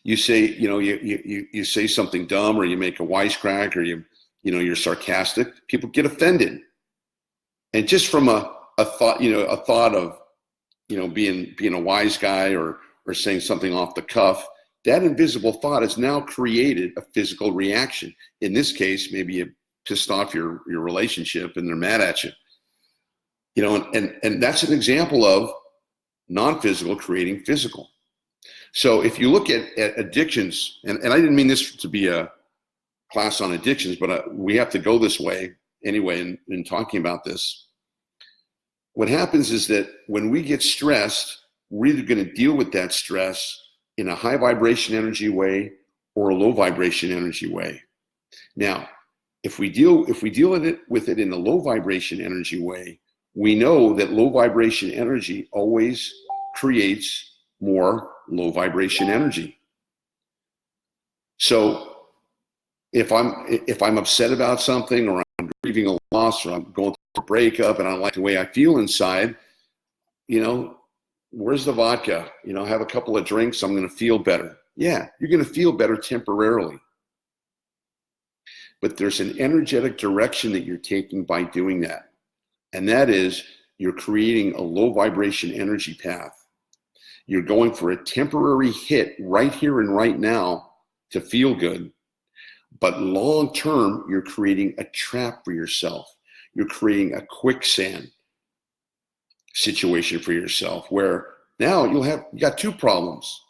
you say, you say something dumb, or you make a wisecrack, or you're sarcastic. People get offended, and just from a thought of being a wise guy or saying something off the cuff, that invisible thought has now created a physical reaction. In this case, maybe you pissed off your relationship and they're mad at you. And that's an example of non-physical creating physical. So if you look at addictions, and I didn't mean this to be a class on addictions, but we have to go this way anyway in talking about this. What happens is that when we get stressed, we're either going to deal with that stress in a high vibration energy way or a low vibration energy way. Now, if we deal with it in a low vibration energy way, we know that low vibration energy always creates more low vibration energy. So if I'm upset about something, or I'm grieving a loss, or I'm going through a breakup and I don't like the way I feel inside, where's the vodka? Have a couple of drinks, I'm going to feel better. Yeah, you're going to feel better temporarily. But there's an energetic direction that you're taking by doing that. And that is, you're creating a low vibration energy path. You're going for a temporary hit right here and right now to feel good. But long term, you're creating a trap for yourself. You're creating a quicksand situation for yourself, where now you got two problems.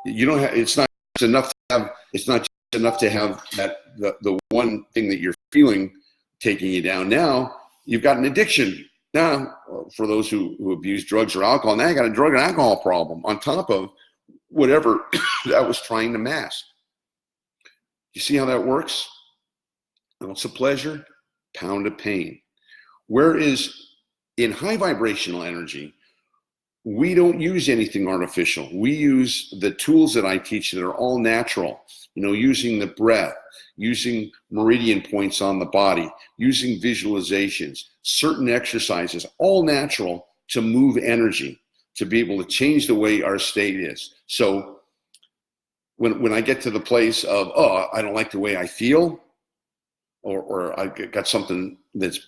It's not just enough to have that the one thing that you're feeling taking you down. Now you've got an addiction. Now, for those who abuse drugs or alcohol, now you got a drug and alcohol problem on top of whatever that was trying to mask. You see how that works? Ounce of pleasure, pound of pain. Whereas in high vibrational energy, we don't use anything artificial. We use the tools that I teach that are all natural, using the breath, using meridian points on the body, using visualizations, certain exercises, all natural to move energy, to be able to change the way our state is. So when I get to the place of, I don't like the way I feel, or I got something that's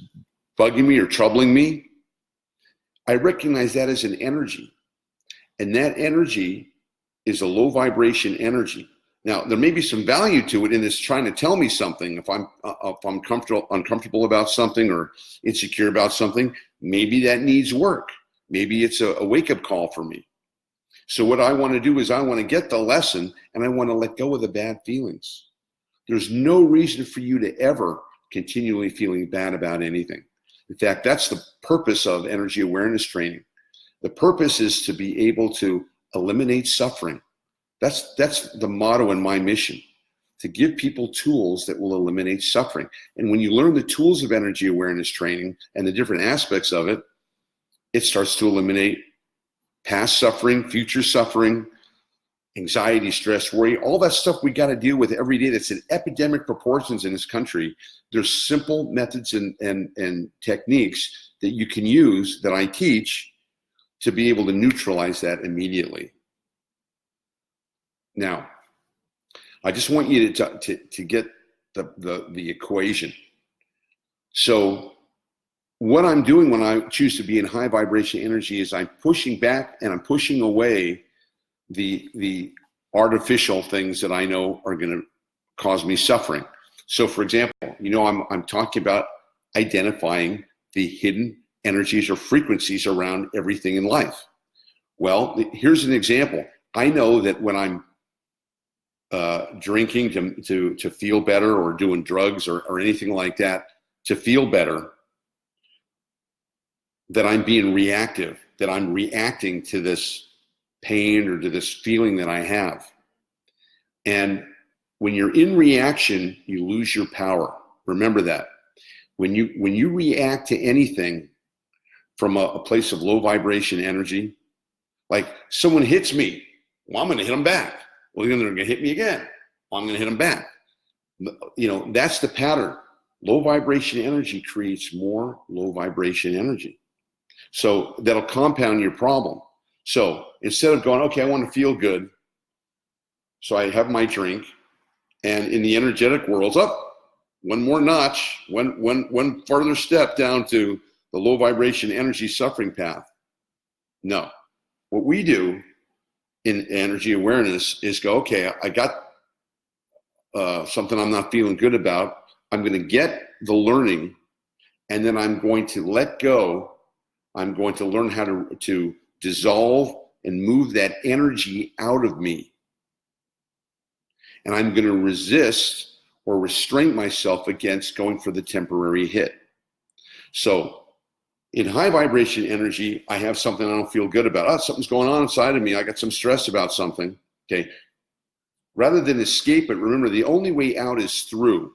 bugging me or troubling me, I recognize that as an energy. And that energy is a low vibration energy. Now, there may be some value to it in this trying to tell me something. If I'm uncomfortable about something or insecure about something, maybe that needs work. Maybe it's a wake-up call for me. So what I want to do is I want to get the lesson, and I want to let go of the bad feelings. There's no reason for you to ever continually feeling bad about anything. In fact, that's the purpose of energy awareness training. The purpose is to be able to eliminate suffering. That's the motto in my mission, to give people tools that will eliminate suffering. And when you learn the tools of energy awareness training and the different aspects of it, it starts to eliminate past suffering, future suffering, anxiety, stress, worry, all that stuff we got to deal with every day that's in epidemic proportions in this country. There's simple methods and techniques that you can use that I teach to be able to neutralize that immediately. Now, I just want you to get the equation. So what I'm doing when I choose to be in high vibration energy is I'm pushing back and I'm pushing away the artificial things that I know are going to cause me suffering. So for example, I'm talking about identifying the hidden energies or frequencies around everything in life. Well, here's an example. I know that when I'm drinking to feel better, or doing drugs or anything like that to feel better, that I'm being reactive, that I'm reacting to this pain or to this feeling that I have. And when you're in reaction, you lose your power. Remember that. When you react to anything from a place of low vibration energy, like someone hits me, well, I'm going to hit them back. Well, then they're going to hit me again. Well, I'm going to hit them back. That's the pattern. Low vibration energy creates more low vibration energy. So that'll compound your problem. So instead of going, okay, I want to feel good, so I have my drink, and in the energetic world, one more notch, one further step down to the low vibration energy suffering path. No. What we do in energy awareness is go, okay, I got something I'm not feeling good about. I'm going to get the learning, and then I'm going to let go. I'm going to learn how to dissolve and move that energy out of me. And I'm going to resist or restrain myself against going for the temporary hit. So in high vibration energy, I have something I don't feel good about. Something's going on inside of me. I got some stress about something. Okay. Rather than escape it, remember, the only way out is through.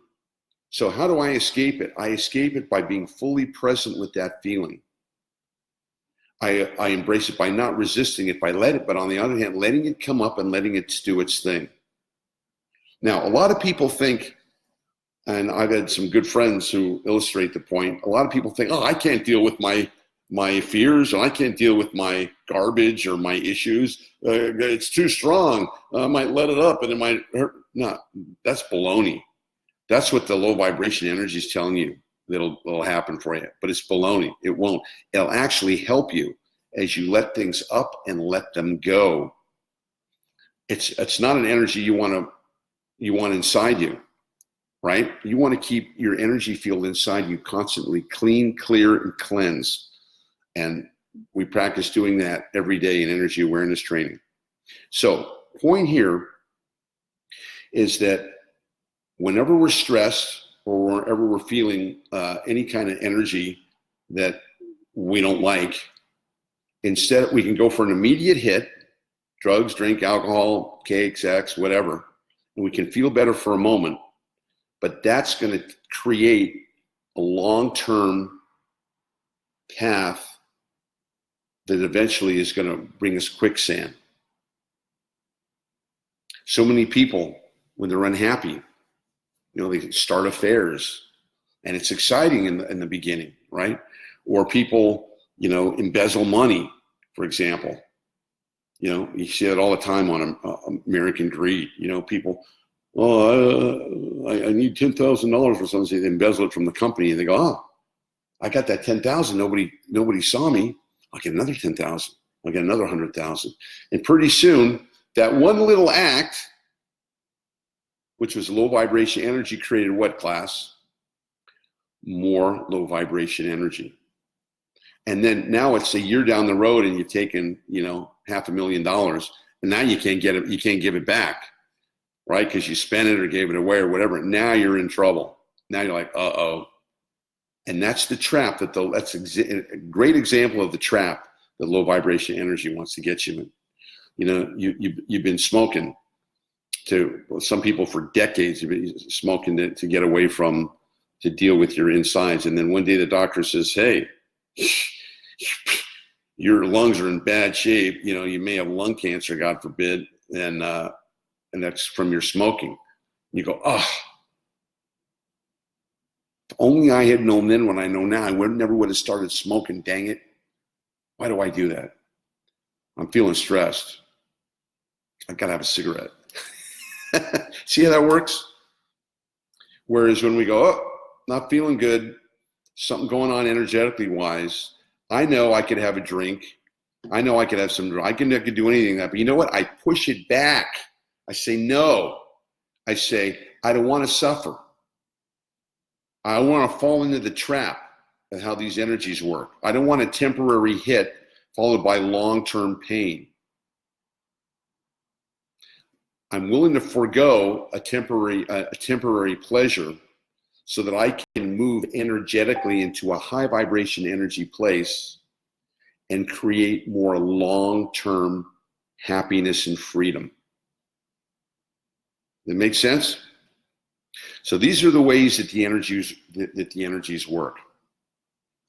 So how do I escape it? I escape it by being fully present with that feeling. I embrace it by not resisting it, but on the other hand, letting it come up and letting it do its thing. Now, a lot of people think, and I've had some good friends who illustrate the point, a lot of people think, I can't deal with my fears, and I can't deal with my garbage or my issues. It's too strong. I might let it up and it might hurt. No, that's baloney. That's what the low vibration energy is telling you that'll happen for you, but it's baloney. It won't. It'll actually help you as you let things up and let them go. It's not an energy you want inside you, right? You want to keep your energy field inside you constantly clean, clear, and cleansed. And we practice doing that every day in energy awareness training. So, point here is that whenever we're stressed or whenever we're feeling any kind of energy that we don't like, instead we can go for an immediate hit, drugs, drink, alcohol, cake, sex, whatever, and we can feel better for a moment, but that's going to create a long-term path that eventually is going to bring us quicksand. So many people, when they're unhappy, they start affairs, and it's exciting in the beginning, right? Or people, embezzle money, for example. You see it all the time on American Greed. People, I need $10,000 for something. They embezzle it from the company, and they go, I got that 10,000. Nobody saw me. I'll get another 10,000. I'll get another 100,000. And pretty soon, that one little act, which was low vibration energy, created what, class? More low vibration energy. And then now it's a year down the road, and you've taken, $500,000, and now you can't get it. You can't give it back, right? Because you spent it or gave it away or whatever. Now you're in trouble. Now you're like, uh-oh. And that's the trap that's a great example of the trap that low vibration energy wants to get you in. You've been smoking some people for decades. You've been smoking to get away from, to deal with your insides. And then one day the doctor says, hey, your lungs are in bad shape. You may have lung cancer, God forbid. And that's from your smoking. You go, if only I had known then what I know now, I never would have started smoking, dang it. Why do I do that? I'm feeling stressed. I gotta have a cigarette. See how that works? Whereas when we go, not feeling good, something going on energetically wise, I know I could have a drink. I know I could have some, I could do anything like that, but you know what? I push it back. I say no. I say, I don't want to suffer. I want to fall into the trap of how these energies work. I don't want a temporary hit followed by long-term pain. I'm willing to forego a temporary pleasure so that I can move energetically into a high vibration energy place and create more long-term happiness and freedom. That makes sense? So these are the ways that the energies work.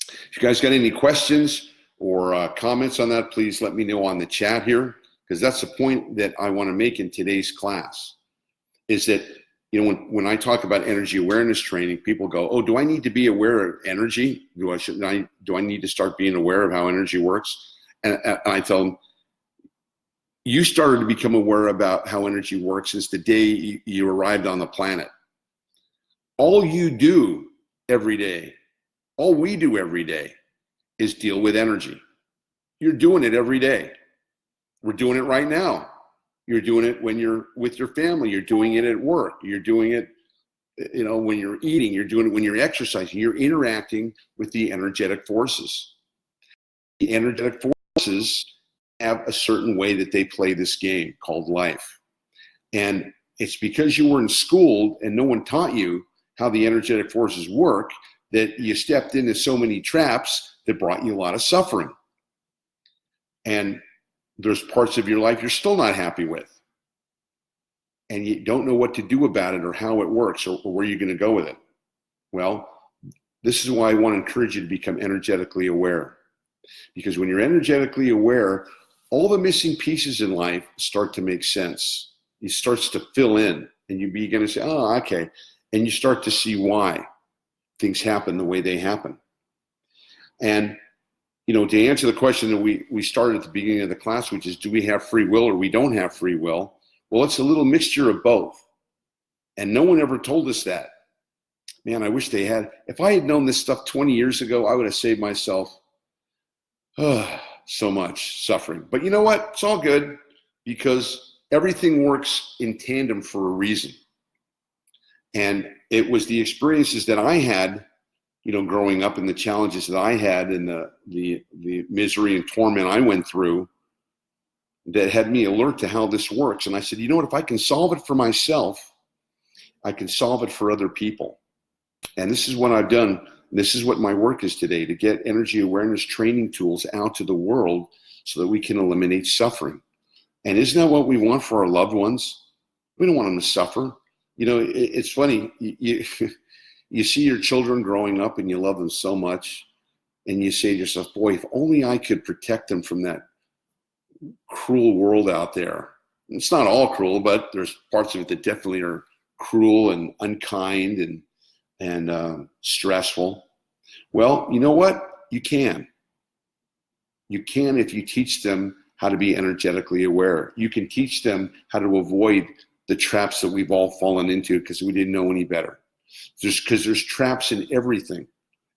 If you guys got any questions or comments on that, please let me know on the chat here, because that's the point that I want to make in today's class, is that, you know, when I talk about energy awareness training, people go, oh, do I need to be aware of energy? Do I need to start being aware of how energy works? And I tell them, you started to become aware about how energy works since the day you arrived on the planet. All you do every day, all we do every day is deal with energy. You're doing it every day. We're doing it right now. You're doing it when you're with your family. You're doing it at work. You're doing it, you know, when you're eating. You're doing it when you're exercising. You're interacting with the energetic forces. The energetic forces have a certain way that they play this game called life. And it's because you weren't schooled and no one taught you how the energetic forces work that you stepped into so many traps that brought you a lot of suffering. And there's parts of your life you're still not happy with. And you don't know what to do about it or how it works or where you're going to go with it. Well, this is why I want to encourage you to become energetically aware. Because when you're energetically aware, all the missing pieces in life start to make sense. It starts to fill in and you begin to say, oh, okay. And you start to see why things happen the way they happen. And, you know, to answer the question that we started at the beginning of the class, which is, do we have free will or we don't have free will? Well, it's a little mixture of both. And no one ever told us that. Man, I wish they had. If I had known this stuff 20 years ago, I would have saved myself so much suffering. But you know what? It's all good, because everything works in tandem for a reason. And it was the experiences that I had, you know, growing up, and the challenges that I had, and the misery and torment I went through, that had me alert to how this works. And I said, you know what, if I can solve it for myself, I can solve it for other people. And this is what I've done. This is what my work is today, to get energy awareness training tools out to the world so that we can eliminate suffering. And isn't that what we want for our loved ones? We don't want them to suffer. You know, it's funny. You see your children growing up and you love them so much, and you say to yourself, boy, if only I could protect them from that cruel world out there. It's not all cruel, but there's parts of it that definitely are cruel and unkind and stressful. Well, you know what? You can. You can if you teach them how to be energetically aware. You can teach them how to avoid the traps that we've all fallen into because we didn't know any better. Because there's traps in everything.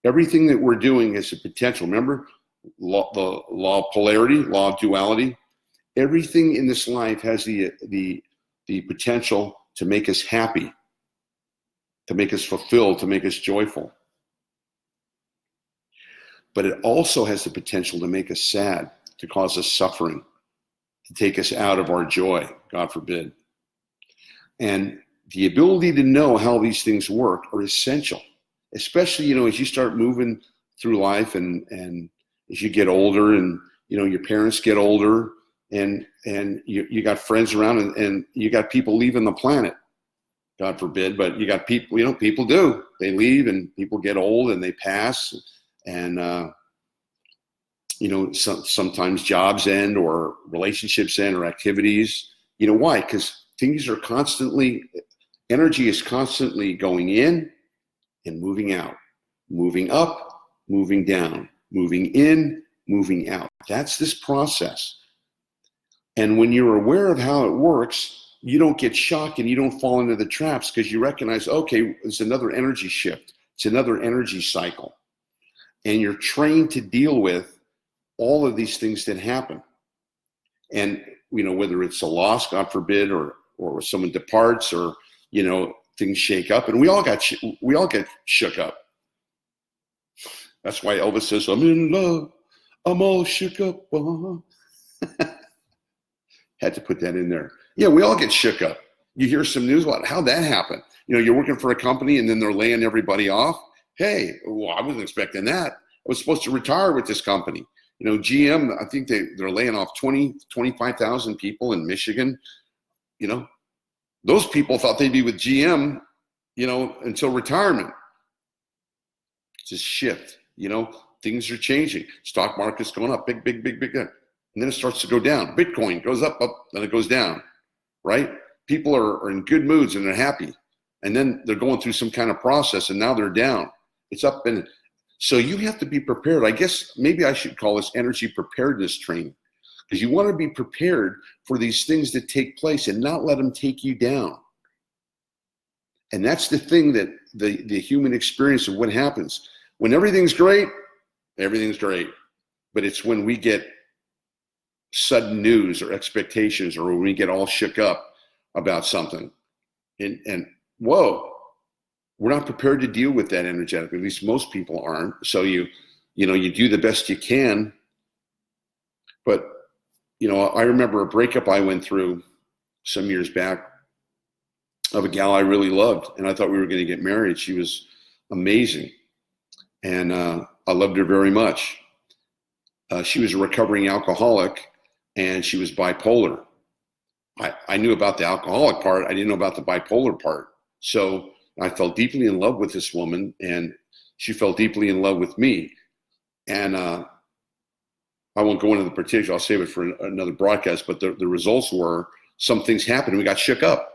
Everything that we're doing has a potential. Remember the law of polarity, law of duality? Everything in this life has the potential to make us happy, to make us fulfilled, to make us joyful. But it also has the potential to make us sad, to cause us suffering, to take us out of our joy, God forbid. And the ability to know how these things work are essential, especially, you know, as you start moving through life and as you get older and, you know, your parents get older and you got friends around and you got people leaving the planet, God forbid, but you got people, you know, people do. They leave and people get old and they pass and, you know, sometimes jobs end or relationships end or activities. You know why? Because things are constantly, energy is constantly going in and moving out, moving up, moving down, moving in, moving out. That's this process. And when you're aware of how it works, you don't get shocked and you don't fall into the traps because you recognize, okay, it's another energy shift. It's another energy cycle. And you're trained to deal with all of these things that happen. And, you know, whether it's a loss, God forbid, or or someone departs, or, things shake up, and we all get shook up. That's why Elvis says, "I'm in love, I'm all shook up." Had to put that in there. Yeah, we all get shook up. You hear some news about how'd that happen? You're working for a company and then they're laying everybody off. Hey, well, I wasn't expecting that. I was supposed to retire with this company. GM, I think they're laying off 25,000 people in Michigan. Those people thought they'd be with GM, until retirement. It's a shift, things are changing. Stock market's going up, big. And then it starts to go down. Bitcoin goes up, then it goes down, right? People are in good moods and they're happy. And then they're going through some kind of process and now they're down. It's up. And so you have to be prepared. I guess maybe I should call this energy preparedness training, because you want to be prepared for these things that take place and not let them take you down. And that's the thing that the human experience of what happens. When everything's great. But it's when we get sudden news or expectations, or when we get all shook up about something, and whoa, we're not prepared to deal with that energetically. At least most people aren't. So you do the best you can. But I remember a breakup I went through some years back of a gal I really loved, and I thought we were going to get married. She was amazing, and I loved her very much. She was a recovering alcoholic, and she was bipolar. I knew about the alcoholic part. I didn't know about the bipolar part. So I fell deeply in love with this woman, and she fell deeply in love with me. And I won't go into the particulars. I'll save it for another broadcast. But the results were some things happened, and we got shook up.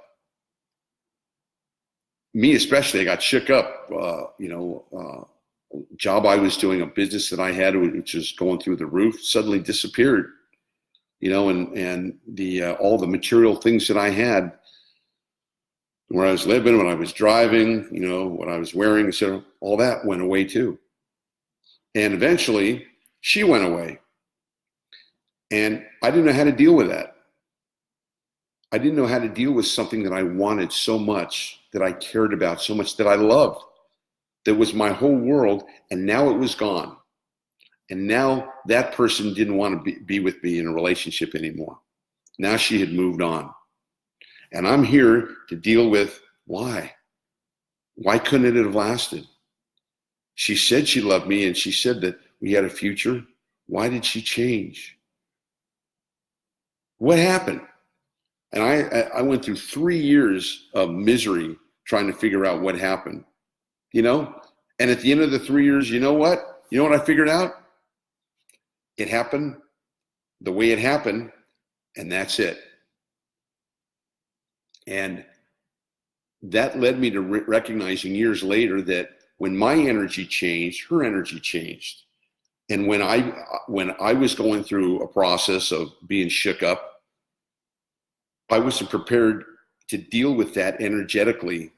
Me especially, I got shook up. Job I was doing, a business that I had, which was going through the roof, suddenly disappeared. And the all the material things that I had, where I was living, when I was driving, what I was wearing, etc., all that went away too. And eventually, she went away. And I didn't know how to deal with that. I didn't know how to deal with something that I wanted so much, that I cared about so much, that I loved, that was my whole world, and now it was gone. And now that person didn't want to be with me in a relationship anymore. Now she had moved on. And I'm here to deal with why. Why couldn't it have lasted? She said she loved me, and she said that we had a future. Why did she change? What happened? And I went through 3 years of misery trying to figure out what happened. And at the end of the 3 years, you know what I figured out? It happened the way it happened, and that's it. And that led me to recognizing years later that when my energy changed, her energy changed. And when I was going through a process of being shook up, I wasn't prepared to deal with that energetically,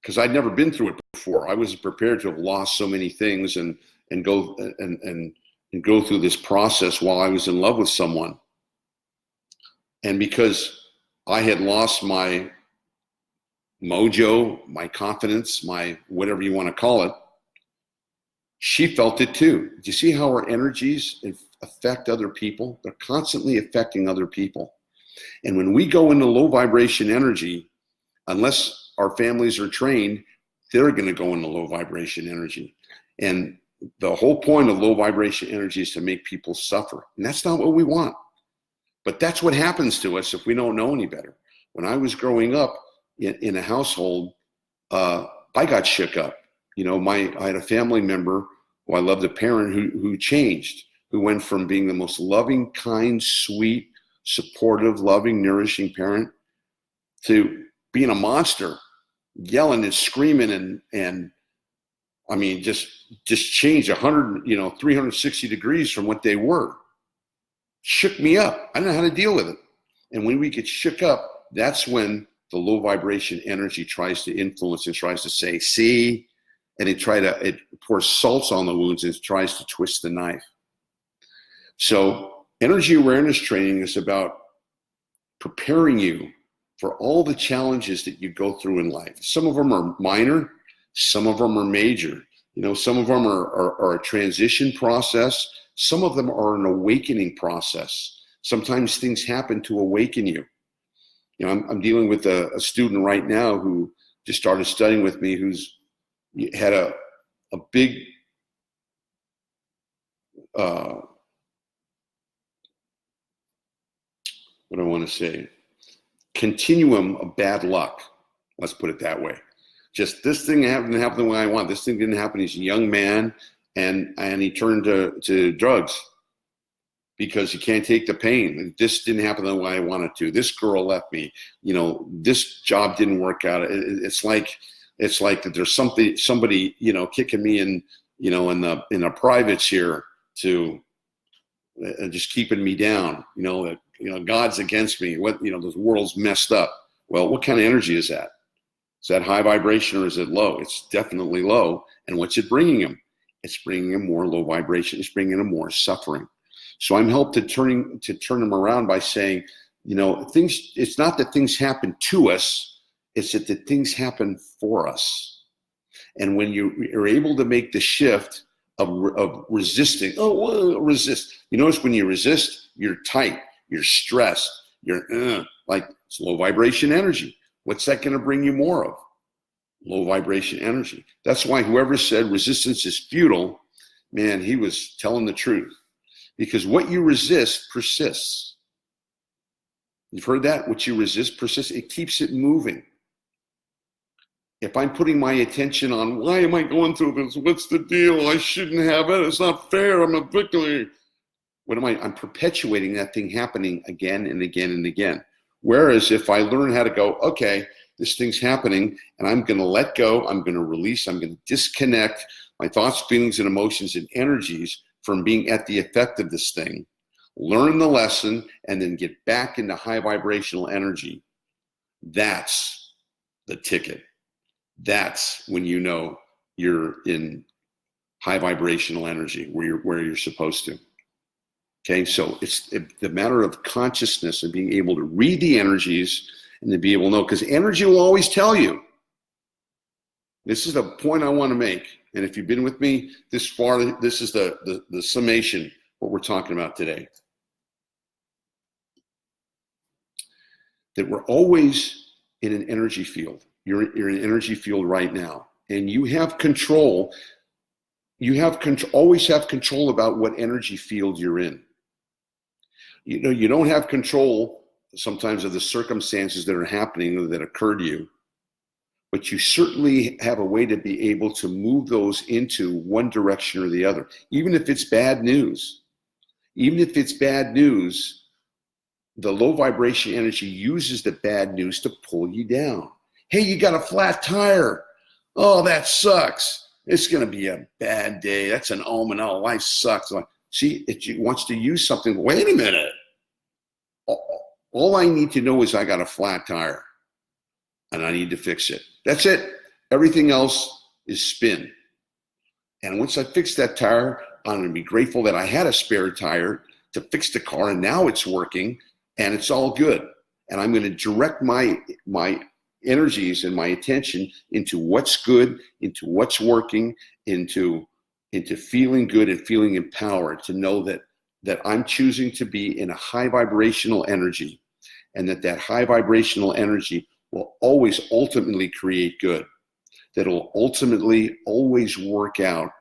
because I'd never been through it before. I wasn't prepared to have lost so many things and go through this process while I was in love with someone. And because I had lost my mojo, my confidence, my whatever you want to call it, she felt it too. Do you see how our energies affect other people? They're constantly affecting other people. And when we go into low vibration energy, unless our families are trained, they're going to go into low vibration energy. And the whole point of low vibration energy is to make people suffer. And that's not what we want. But that's what happens to us if we don't know any better. When I was growing up in a household, I got shook up. I had a family member who I loved, a parent who changed, who went from being the most loving, kind, sweet, supportive, loving, nourishing parent to being a monster, yelling and screaming and I mean, just changed 360 degrees from what they were. Shook me up. I don't know how to deal with it. And when we get shook up, that's when the low vibration energy tries to influence and tries to say, see, and it pours salts on the wounds and tries to twist the knife. So energy awareness training is about preparing you for all the challenges that you go through in life. Some of them are minor, some of them are major. Some of them are a transition process. Some of them are an awakening process. Sometimes things happen to awaken you. I'm dealing with a student right now who just started studying with me, who's had a big what do I want to say? Continuum of bad luck. Let's put it that way. Just this thing didn't happen the way I want. This thing didn't happen. He's a young man, and he turned to drugs because he can't take the pain. This didn't happen the way I wanted to. This girl left me. This job didn't work out. It's like that there's somebody kicking me in the privates here to just keeping me down. God's against me. The world's messed up. Well, what kind of energy is that? Is that high vibration or is it low? It's definitely low. And what's it bringing him? It's bringing him more low vibration. It's bringing him more suffering. So I'm helped to turn him around by saying, things. It's not that things happen to us. It's that the things happen for us. And when you're able to make the shift of resisting, resist. You notice when you resist, you're tight, you're stressed, you're like it's low vibration energy. What's that going to bring you more of? Low vibration energy. That's why whoever said resistance is futile, man, he was telling the truth. Because what you resist persists. You've heard that? What you resist persists. It keeps it moving. If I'm putting my attention on, why am I going through this? What's the deal? I shouldn't have it. It's not fair. I'm a victim. What am I? I'm perpetuating that thing happening again and again and again. Whereas if I learn how to go, okay, this thing's happening and I'm going to let go, I'm going to release, I'm going to disconnect my thoughts, feelings, and emotions and energies from being at the effect of this thing, learn the lesson, and then get back into high vibrational energy. That's the ticket. That's when you're in high vibrational energy where you're supposed to. Okay, so it's the matter of consciousness and being able to read the energies and to be able to know, because energy will always tell you. This is the point I want to make. And if you've been with me this far, this is the summation, what we're talking about today. That we're always in an energy field. You're in an energy field right now. And you have control. Always have control about what energy field you're in. You don't have control sometimes of the circumstances that are happening or that occur to you, but you certainly have a way to be able to move those into one direction or the other, even if it's bad news. Even if it's bad news, the low vibration energy uses the bad news to pull you down. Hey, you got a flat tire. Oh, that sucks. It's going to be a bad day. That's an omen. Oh, life sucks. See, it wants to use something. Wait a minute. All I need to know is I got a flat tire and I need to fix it. That's it. Everything else is spin. And once I fix that tire, I'm going to be grateful that I had a spare tire to fix the car and now it's working and it's all good. And I'm going to direct my energies and my attention into what's good, into what's working, into feeling good and feeling empowered to know that I'm choosing to be in a high vibrational energy, and that high vibrational energy will always ultimately create good, that will ultimately always work out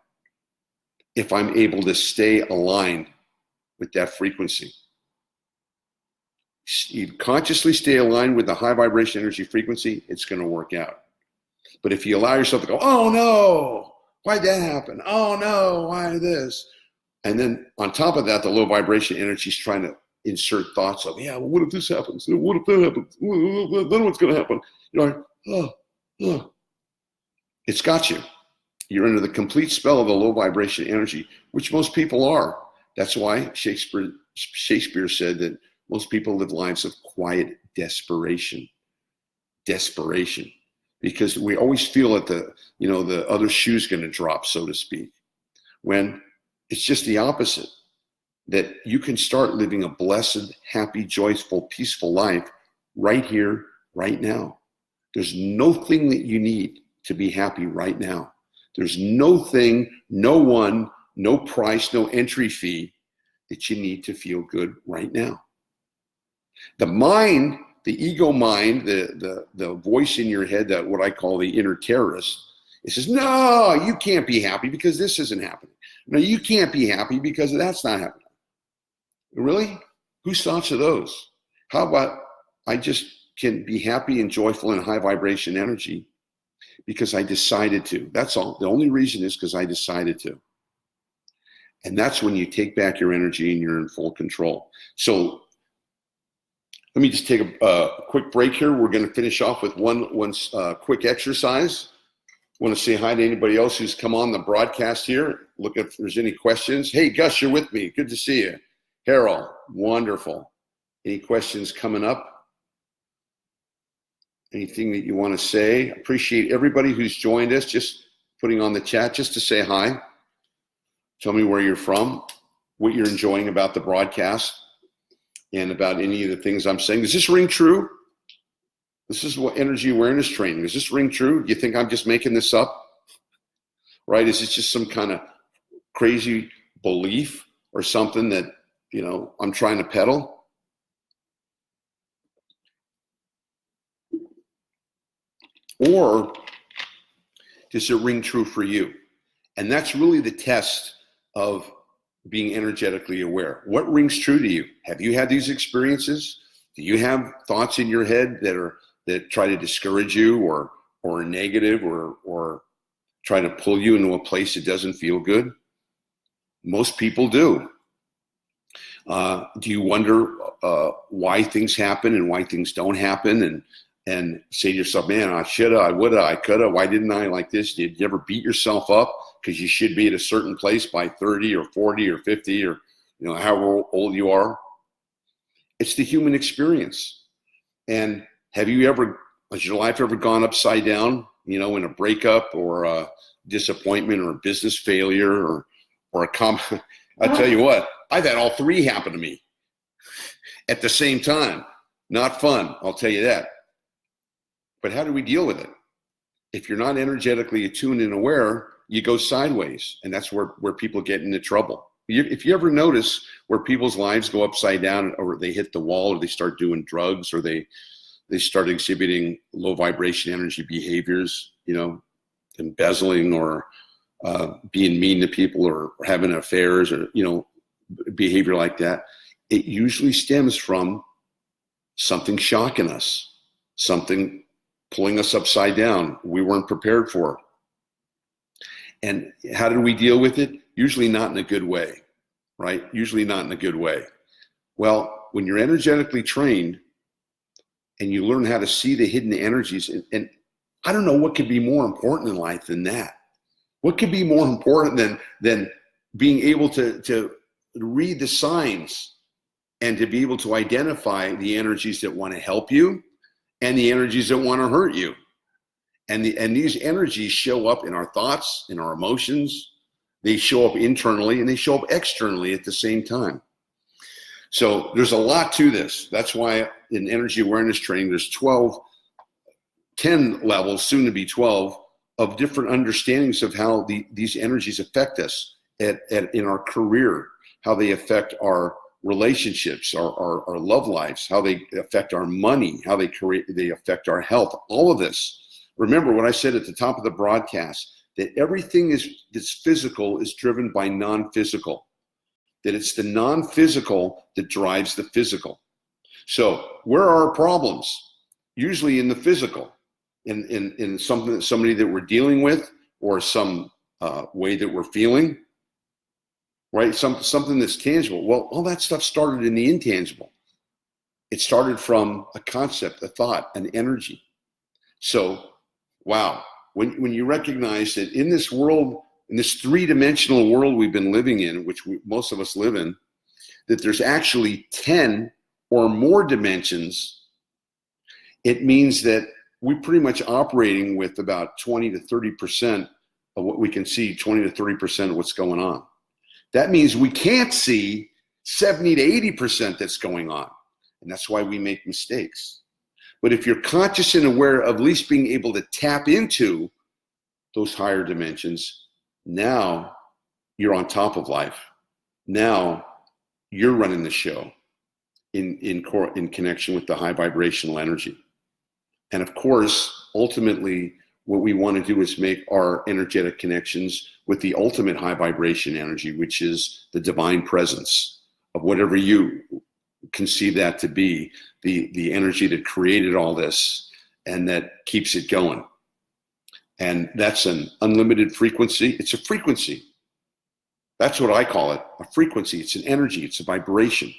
if I'm able to stay aligned with that frequency. You consciously stay aligned with the high vibration energy frequency, it's going to work out. But if you allow yourself to go, oh no, why'd that happen? Oh no, why this? And then on top of that, the low vibration energy is trying to insert thoughts of, yeah, well, what if this happens? What if that happens? Then what's going to happen? You're like, it's got you. You're under the complete spell of the low vibration energy, which most people are. That's why Shakespeare said that most people live lives of quiet desperation. Desperation. Because we always feel that the other shoe's going to drop, so to speak, when it's just the opposite. that you can start living a blessed, happy, joyful, peaceful life right here, right now. There's no thing that you need to be happy right now. There's no thing, no one, no price, no entry fee that you need to feel good right now. The mind, the ego mind, the voice in your head, that what I call the inner terrorist, it says, no, you can't be happy because this isn't happening. No, you can't be happy because that's not happening. Really? Whose thoughts are those? How about I just can be happy and joyful in high vibration energy because I decided to. That's all. The only reason is because I decided to. And that's when you take back your energy and you're in full control. So let me just take a quick break here. We're going to finish off with one quick exercise. I want to say hi to anybody else who's come on the broadcast here. Look if there's any questions. Hey, Gus, you're with me. Good to see you. Harold, wonderful. Any questions coming up? Anything that you want to say? Appreciate everybody who's joined us, just putting on the chat just to say hi. Tell me where you're from, what you're enjoying about the broadcast, and about any of the things I'm saying. Does this ring true? This is what energy awareness training. Does this ring true? Do you think I'm just making this up? Right? Is this just some kind of crazy belief or something that, I'm trying to peddle? Or does it ring true for you? And that's really the test of being energetically aware. What rings true to you? Have you had these experiences? Do you have thoughts in your head that try to discourage you or are negative or try to pull you into a place that doesn't feel good? Most people do. Do you wonder why things happen and why things don't happen and say to yourself, man, I shoulda, I woulda, I coulda, why didn't I, like this? Did you ever beat yourself up because you should be at a certain place by 30 or 40 or 50 or however old you are? It's the human experience. And has your life ever gone upside down, in a breakup or a disappointment or a business failure or I tell you what, I've had all three happen to me at the same time. Not fun, I'll tell you that. But how do we deal with it? If you're not energetically attuned and aware, you go sideways, and that's where people get into trouble. If you ever notice where people's lives go upside down, or they hit the wall, or they start doing drugs, or they start exhibiting low vibration energy behaviors, embezzling or being mean to people or having affairs or, behavior like that, it usually stems from something shocking us, something pulling us upside down we weren't prepared for. And how did we deal with it? Usually not in a good way, right? Usually not in a good way. Well, when you're energetically trained and you learn how to see the hidden energies, and I don't know what could be more important in life than that. What could be more important than being able to read the signs and to be able to identify the energies that want to help you and the energies that want to hurt you? And these energies show up in our thoughts, in our emotions. They show up internally and they show up externally at the same time. So there's a lot to this. That's why in energy awareness training, there's 10 levels, soon to be 12, of different understandings of how these energies affect us in our career, how they affect our relationships, our love lives, how they affect our money, how they affect our health, all of this. Remember what I said at the top of the broadcast, that everything that's physical is driven by non-physical, that it's the non-physical that drives the physical. So where are our problems? Usually in the physical, in somebody that we're dealing with, or some way that we're feeling, right? Something that's tangible. Well, all that stuff started in the intangible. It started from a concept, a thought, an energy. So, wow, when you recognize that in this world, in this three-dimensional world we've been living in, which most of us live in, that there's actually 10 or more dimensions, it means that we're pretty much operating with about 20 to 30% of what we can see, 20 to 30% of what's going on. That means we can't see 70 to 80% that's going on. And that's why we make mistakes. But if you're conscious and aware of at least being able to tap into those higher dimensions, now you're on top of life. Now you're running the show in connection with the high vibrational energy. And of course, ultimately, what we want to do is make our energetic connections with the ultimate high vibration energy, which is the divine presence of whatever you conceive that to be, the energy that created all this and that keeps it going. And that's an unlimited frequency. It's a frequency. That's what I call it, a frequency. It's an energy. It's a vibration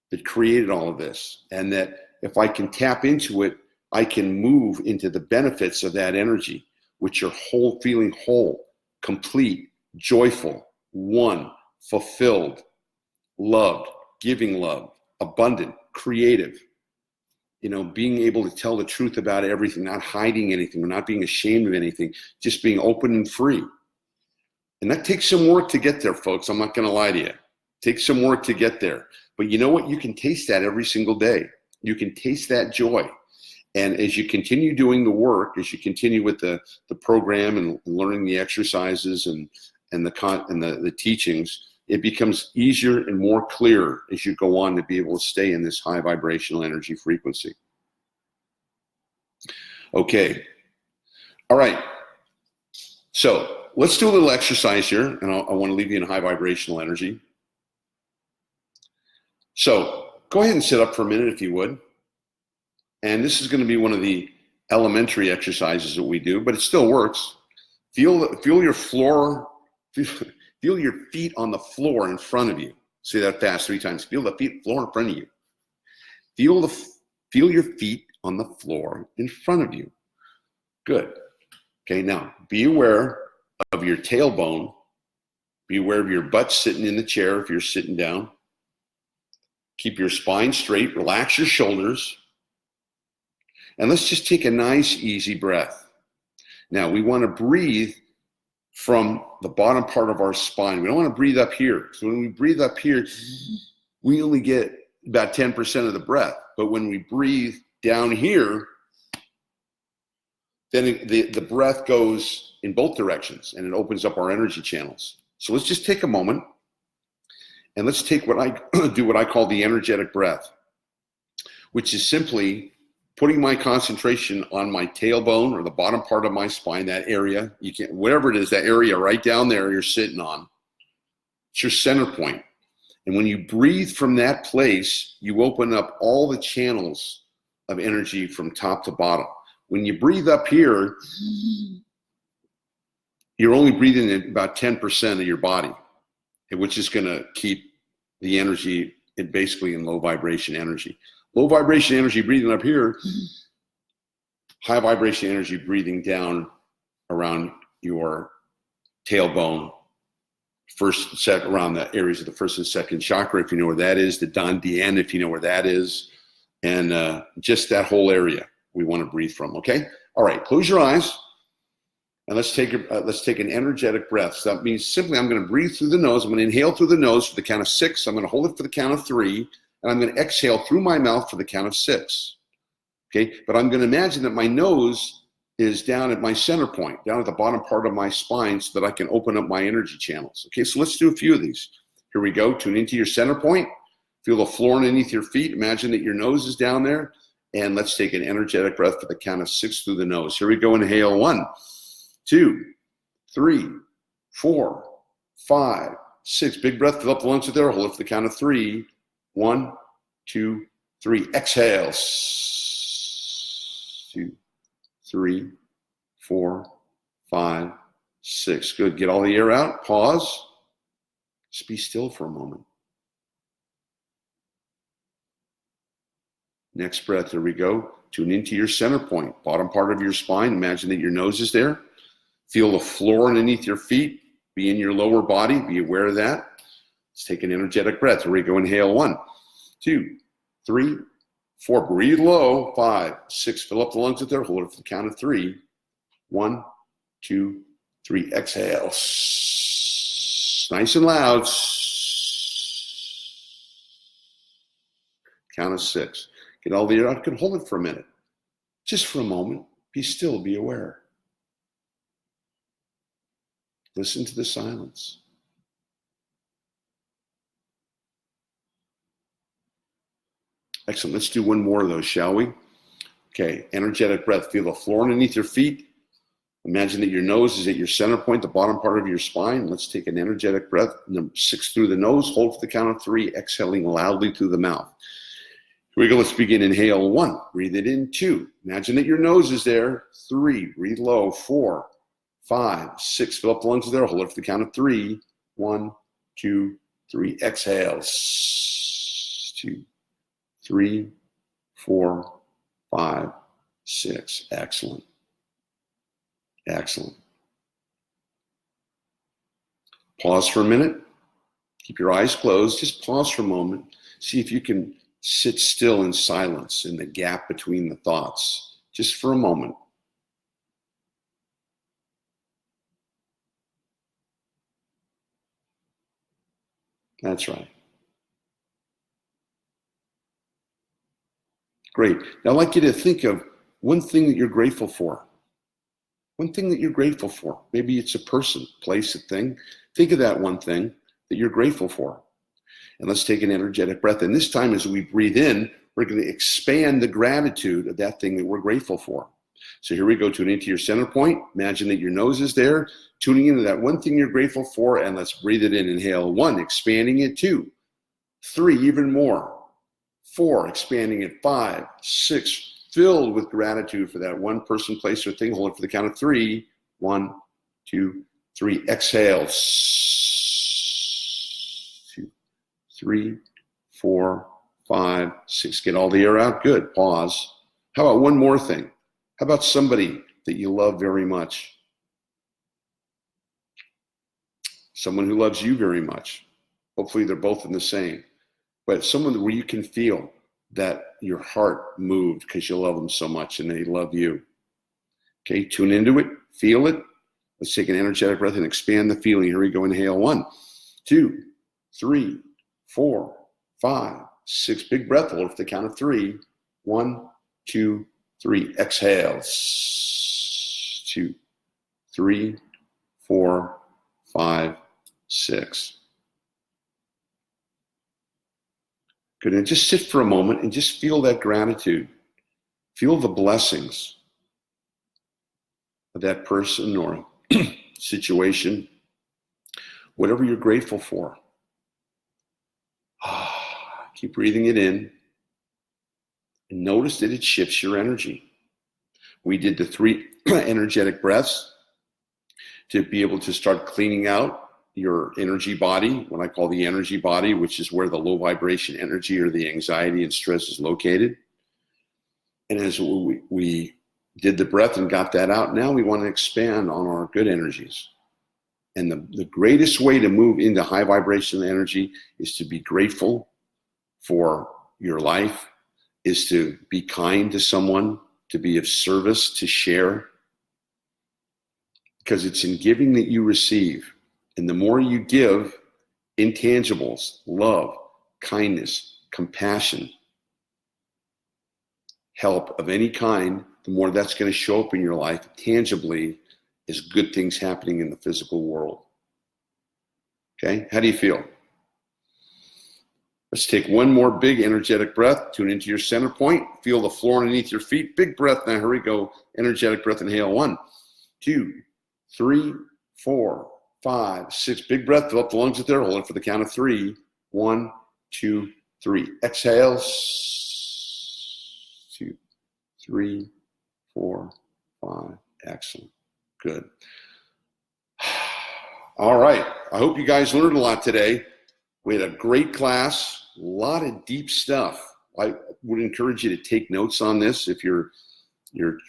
that created all of this. And that if I can tap into it, I can move into the benefits of that energy, which are feeling whole, complete, joyful, one, fulfilled, loved, giving love, abundant, creative, being able to tell the truth about everything, not hiding anything, not being ashamed of anything, just being open and free. And that takes some work to get there, folks. I'm not going to lie to you. It takes some work to get there. But you know what? You can taste that every single day. You can taste that joy. And as you continue doing the work, as you continue with the program and learning the exercises and the teachings, it becomes easier and more clear as you go on to be able to stay in this high vibrational energy frequency. Okay. All right. So let's do a little exercise here, and I want to leave you in high vibrational energy. So go ahead and sit up for a minute if you would. And this is going to be one of the elementary exercises that we do, but it still works. Feel your floor, feel your feet on the floor in front of you. Say that fast 3 times. Feel the floor in front of you. Feel your feet on the floor in front of you. Good. Okay, now be aware of your tailbone. Be aware of your butt sitting in the chair if you're sitting down. Keep your spine straight. Relax your shoulders. And let's just take a nice, easy breath. Now, we want to breathe from the bottom part of our spine. We don't want to breathe up here. So when we breathe up here, we only get about 10% of the breath. But when we breathe down here, then the breath goes in both directions and it opens up our energy channels. So let's just take a moment and let's take what I call the energetic breath, which is simply putting my concentration on my tailbone or the bottom part of my spine, that area, whatever it is, that area right down there you're sitting on, it's your center point. And when you breathe from that place, you open up all the channels of energy from top to bottom. When you breathe up here, you're only breathing in about 10% of your body, which is going to keep the energy basically in low vibration energy. Low vibration energy breathing up here, high vibration energy breathing down around your tailbone, around the areas of the first and second chakra, if you know where that is, the Dandian, if you know where that is, and just that whole area we want to breathe from, okay? All right, close your eyes, and let's take an energetic breath. So that means simply I'm going to breathe through the nose. I'm going to inhale through the nose for the count of 6. I'm going to hold it for the count of 3. And I'm going to exhale through my mouth for the count of 6. Okay, but I'm going to imagine that my nose is down at my center point, down at the bottom part of my spine so that I can open up my energy channels. Okay, so let's do a few of these. Here we go. Tune into your center point. Feel the floor underneath your feet. Imagine that your nose is down there. And let's take an energetic breath for the count of 6 through the nose. Here we go. Inhale. 1, 2, 3, 4, 5, 6. Big breath. Fill up the lungs with air. Hold it for the count of 3. 1, 2, 3. Exhale. 2, 3, 4, 5, 6. Good. Get all the air out. Pause. Just be still for a moment. Next breath. Here we go. Tune into your center point, bottom part of your spine. Imagine that your nose is there. Feel the floor underneath your feet. Be in your lower body. Be aware of that. Let's take an energetic breath. Here we go. Inhale. 1, 2, 3, 4. Breathe low. 5, 6. Fill up the lungs with air. Hold it for the count of 3. 1, 2, 3. Exhale. Nice and loud. Count of 6. Get all the air out. You can hold it for a minute. Just for a moment. Be still, be aware. Listen to the silence. Excellent. Let's do one more of those, shall we? Okay, energetic breath. Feel the floor underneath your feet. Imagine that your nose is at your center point, the bottom part of your spine. Let's take an energetic breath. Number 6 through the nose. Hold for the count of 3, exhaling loudly through the mouth. Here we go. Let's begin. Inhale. 1. Breathe it in. 2. Imagine that your nose is there. 3. Breathe low. 4, 5, 6. Fill up the lungs there. Hold it for the count of 3. 1, 2, 3. Exhale. 2, 3, 4, 5, 6. Excellent. Excellent. Pause for a minute. Keep your eyes closed. Just pause for a moment. See if you can sit still in silence in the gap between the thoughts, just for a moment. That's right. Great. Now I'd like you to think of one thing that you're grateful for. One thing that you're grateful for. Maybe it's a person, place, a thing. Think of that one thing that you're grateful for. And let's take an energetic breath. And this time as we breathe in, we're going to expand the gratitude of that thing that we're grateful for. So here we go. Tune into your center point. Imagine that your nose is there. Tuning into that one thing you're grateful for. And let's breathe it in. Inhale. 1, expanding it. 2, 3, even more. 4, expanding it. 5, 6, filled with gratitude for that one person, place, or thing. Hold it for the count of 3. 1, 2, 3. Exhale. 2, 3, 4, 5, 6. Get all the air out. Good. Pause. How about one more thing? How about somebody that you love very much? Someone who loves you very much. Hopefully they're both in the same. But someone where you can feel that your heart moved because you love them so much and they love you. Okay, tune into it, feel it. Let's take an energetic breath and expand the feeling. Here we go. Inhale. 1, 2, 3, 4, 5, 6. Big breath. Hold for the count of 3. 1, 2, 3. Exhale. 2, 3, 4, 5, 6. Good. And just sit for a moment and just feel that gratitude. Feel the blessings of that person or situation, whatever you're grateful for. Keep breathing it in and notice that it shifts your energy. We did the 3 energetic breaths to be able to start cleaning out your energy body, what I call the energy body, which is where the low vibration energy or the anxiety and stress is located. And as we did the breath and got that out, now we want to expand on our good energies. And the greatest way to move into high vibration energy is to be grateful for your life, is to be kind to someone, to be of service, to share. Because it's in giving that you receive. And the more you give intangibles, love, kindness, compassion, help of any kind, the more that's going to show up in your life tangibly as good things happening in the physical world. Okay, how do you feel? Let's take one more big energetic breath. Tune into your center point. Feel the floor underneath your feet. Big breath. Now here we go. Energetic breath. Inhale. 1, 2, 3, 4, 5, 6. Big breath. Fill up the lungs there. Hold it for the count of 3. 1, 2, 3. Exhale. 2, 3, 4, 5. Excellent. Good. All right. I hope you guys learned a lot today. We had a great class, a lot of deep stuff. I would encourage you to take notes on this if you're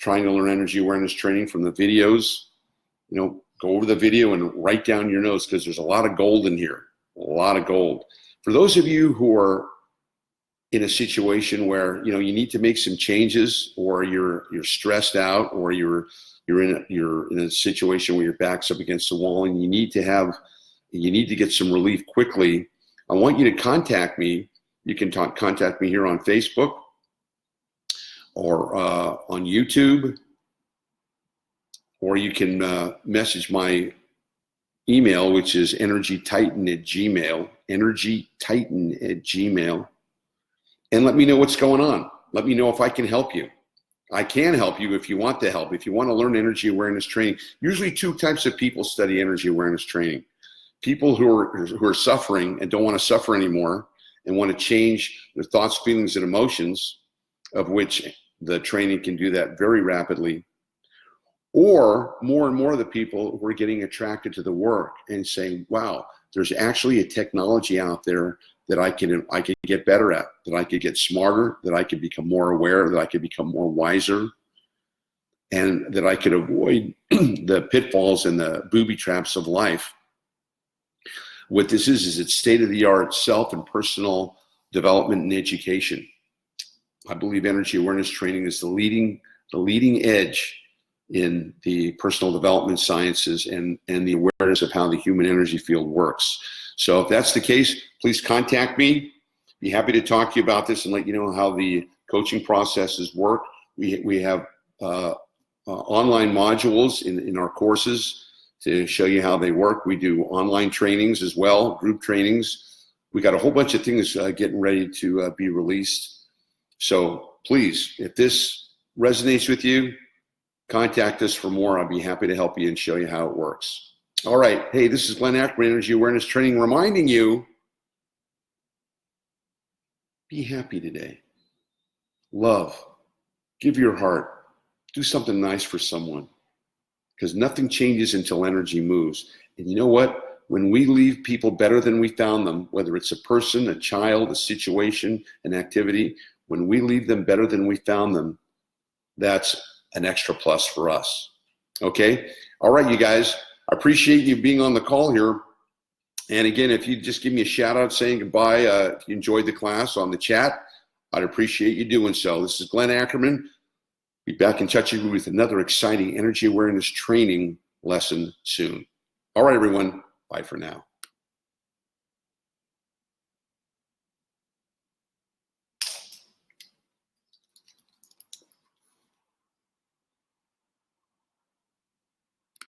trying to learn energy awareness training from the videos. Go over the video and write down your notes because there's a lot of gold in here, a lot of gold. For those of you who are in a situation where you need to make some changes, or you're stressed out, or you're in a situation where your back's up against the wall and you need to get some relief quickly, I want you to contact me You can contact me here on Facebook or on YouTube, or you can message my email, which is energytitan@gmail, energytitan@gmail, and let me know what's going on. Let me know if I can help you. I can help you if you want to help. If you want to learn energy awareness training, usually two types of people study energy awareness training. People who are suffering and don't want to suffer anymore and want to change their thoughts, feelings, and emotions, of which the training can do that very rapidly. Or more and more of the people who are getting attracted to the work and saying, wow, there's actually a technology out there that I can get better at, that I could get smarter, that I could become more aware, that I could become more wiser, and that I could avoid the pitfalls and the booby traps of life. What this is it's state-of-the-art self and personal development and education. I believe energy awareness training is the leading edge in the personal development sciences and the awareness of how the human energy field works. So if that's the case, please contact me. Be happy to talk to you about this and let you know how the coaching processes work. We have online modules in our courses to show you how they work. We do online trainings as well, group trainings. We got a whole bunch of things getting ready to be released. So please, if this resonates with you, contact us for more. I'll be happy to help you and show you how it works. All right. Hey, this is Glenn Ackerman, Energy Awareness Training, reminding you, be happy today. Love. Give your heart. Do something nice for someone, because nothing changes until energy moves. And you know what? When we leave people better than we found them, whether it's a person, a child, a situation, an activity, when we leave them better than we found them, that's an extra plus for us. Okay? All right, you guys. I appreciate you being on the call here. And again, if you just give me a shout out saying goodbye, if you enjoyed the class on the chat, I'd appreciate you doing so. This is Glenn Ackerman. Be back in touch with you with another exciting energy awareness training lesson soon. All right, everyone. Bye for now.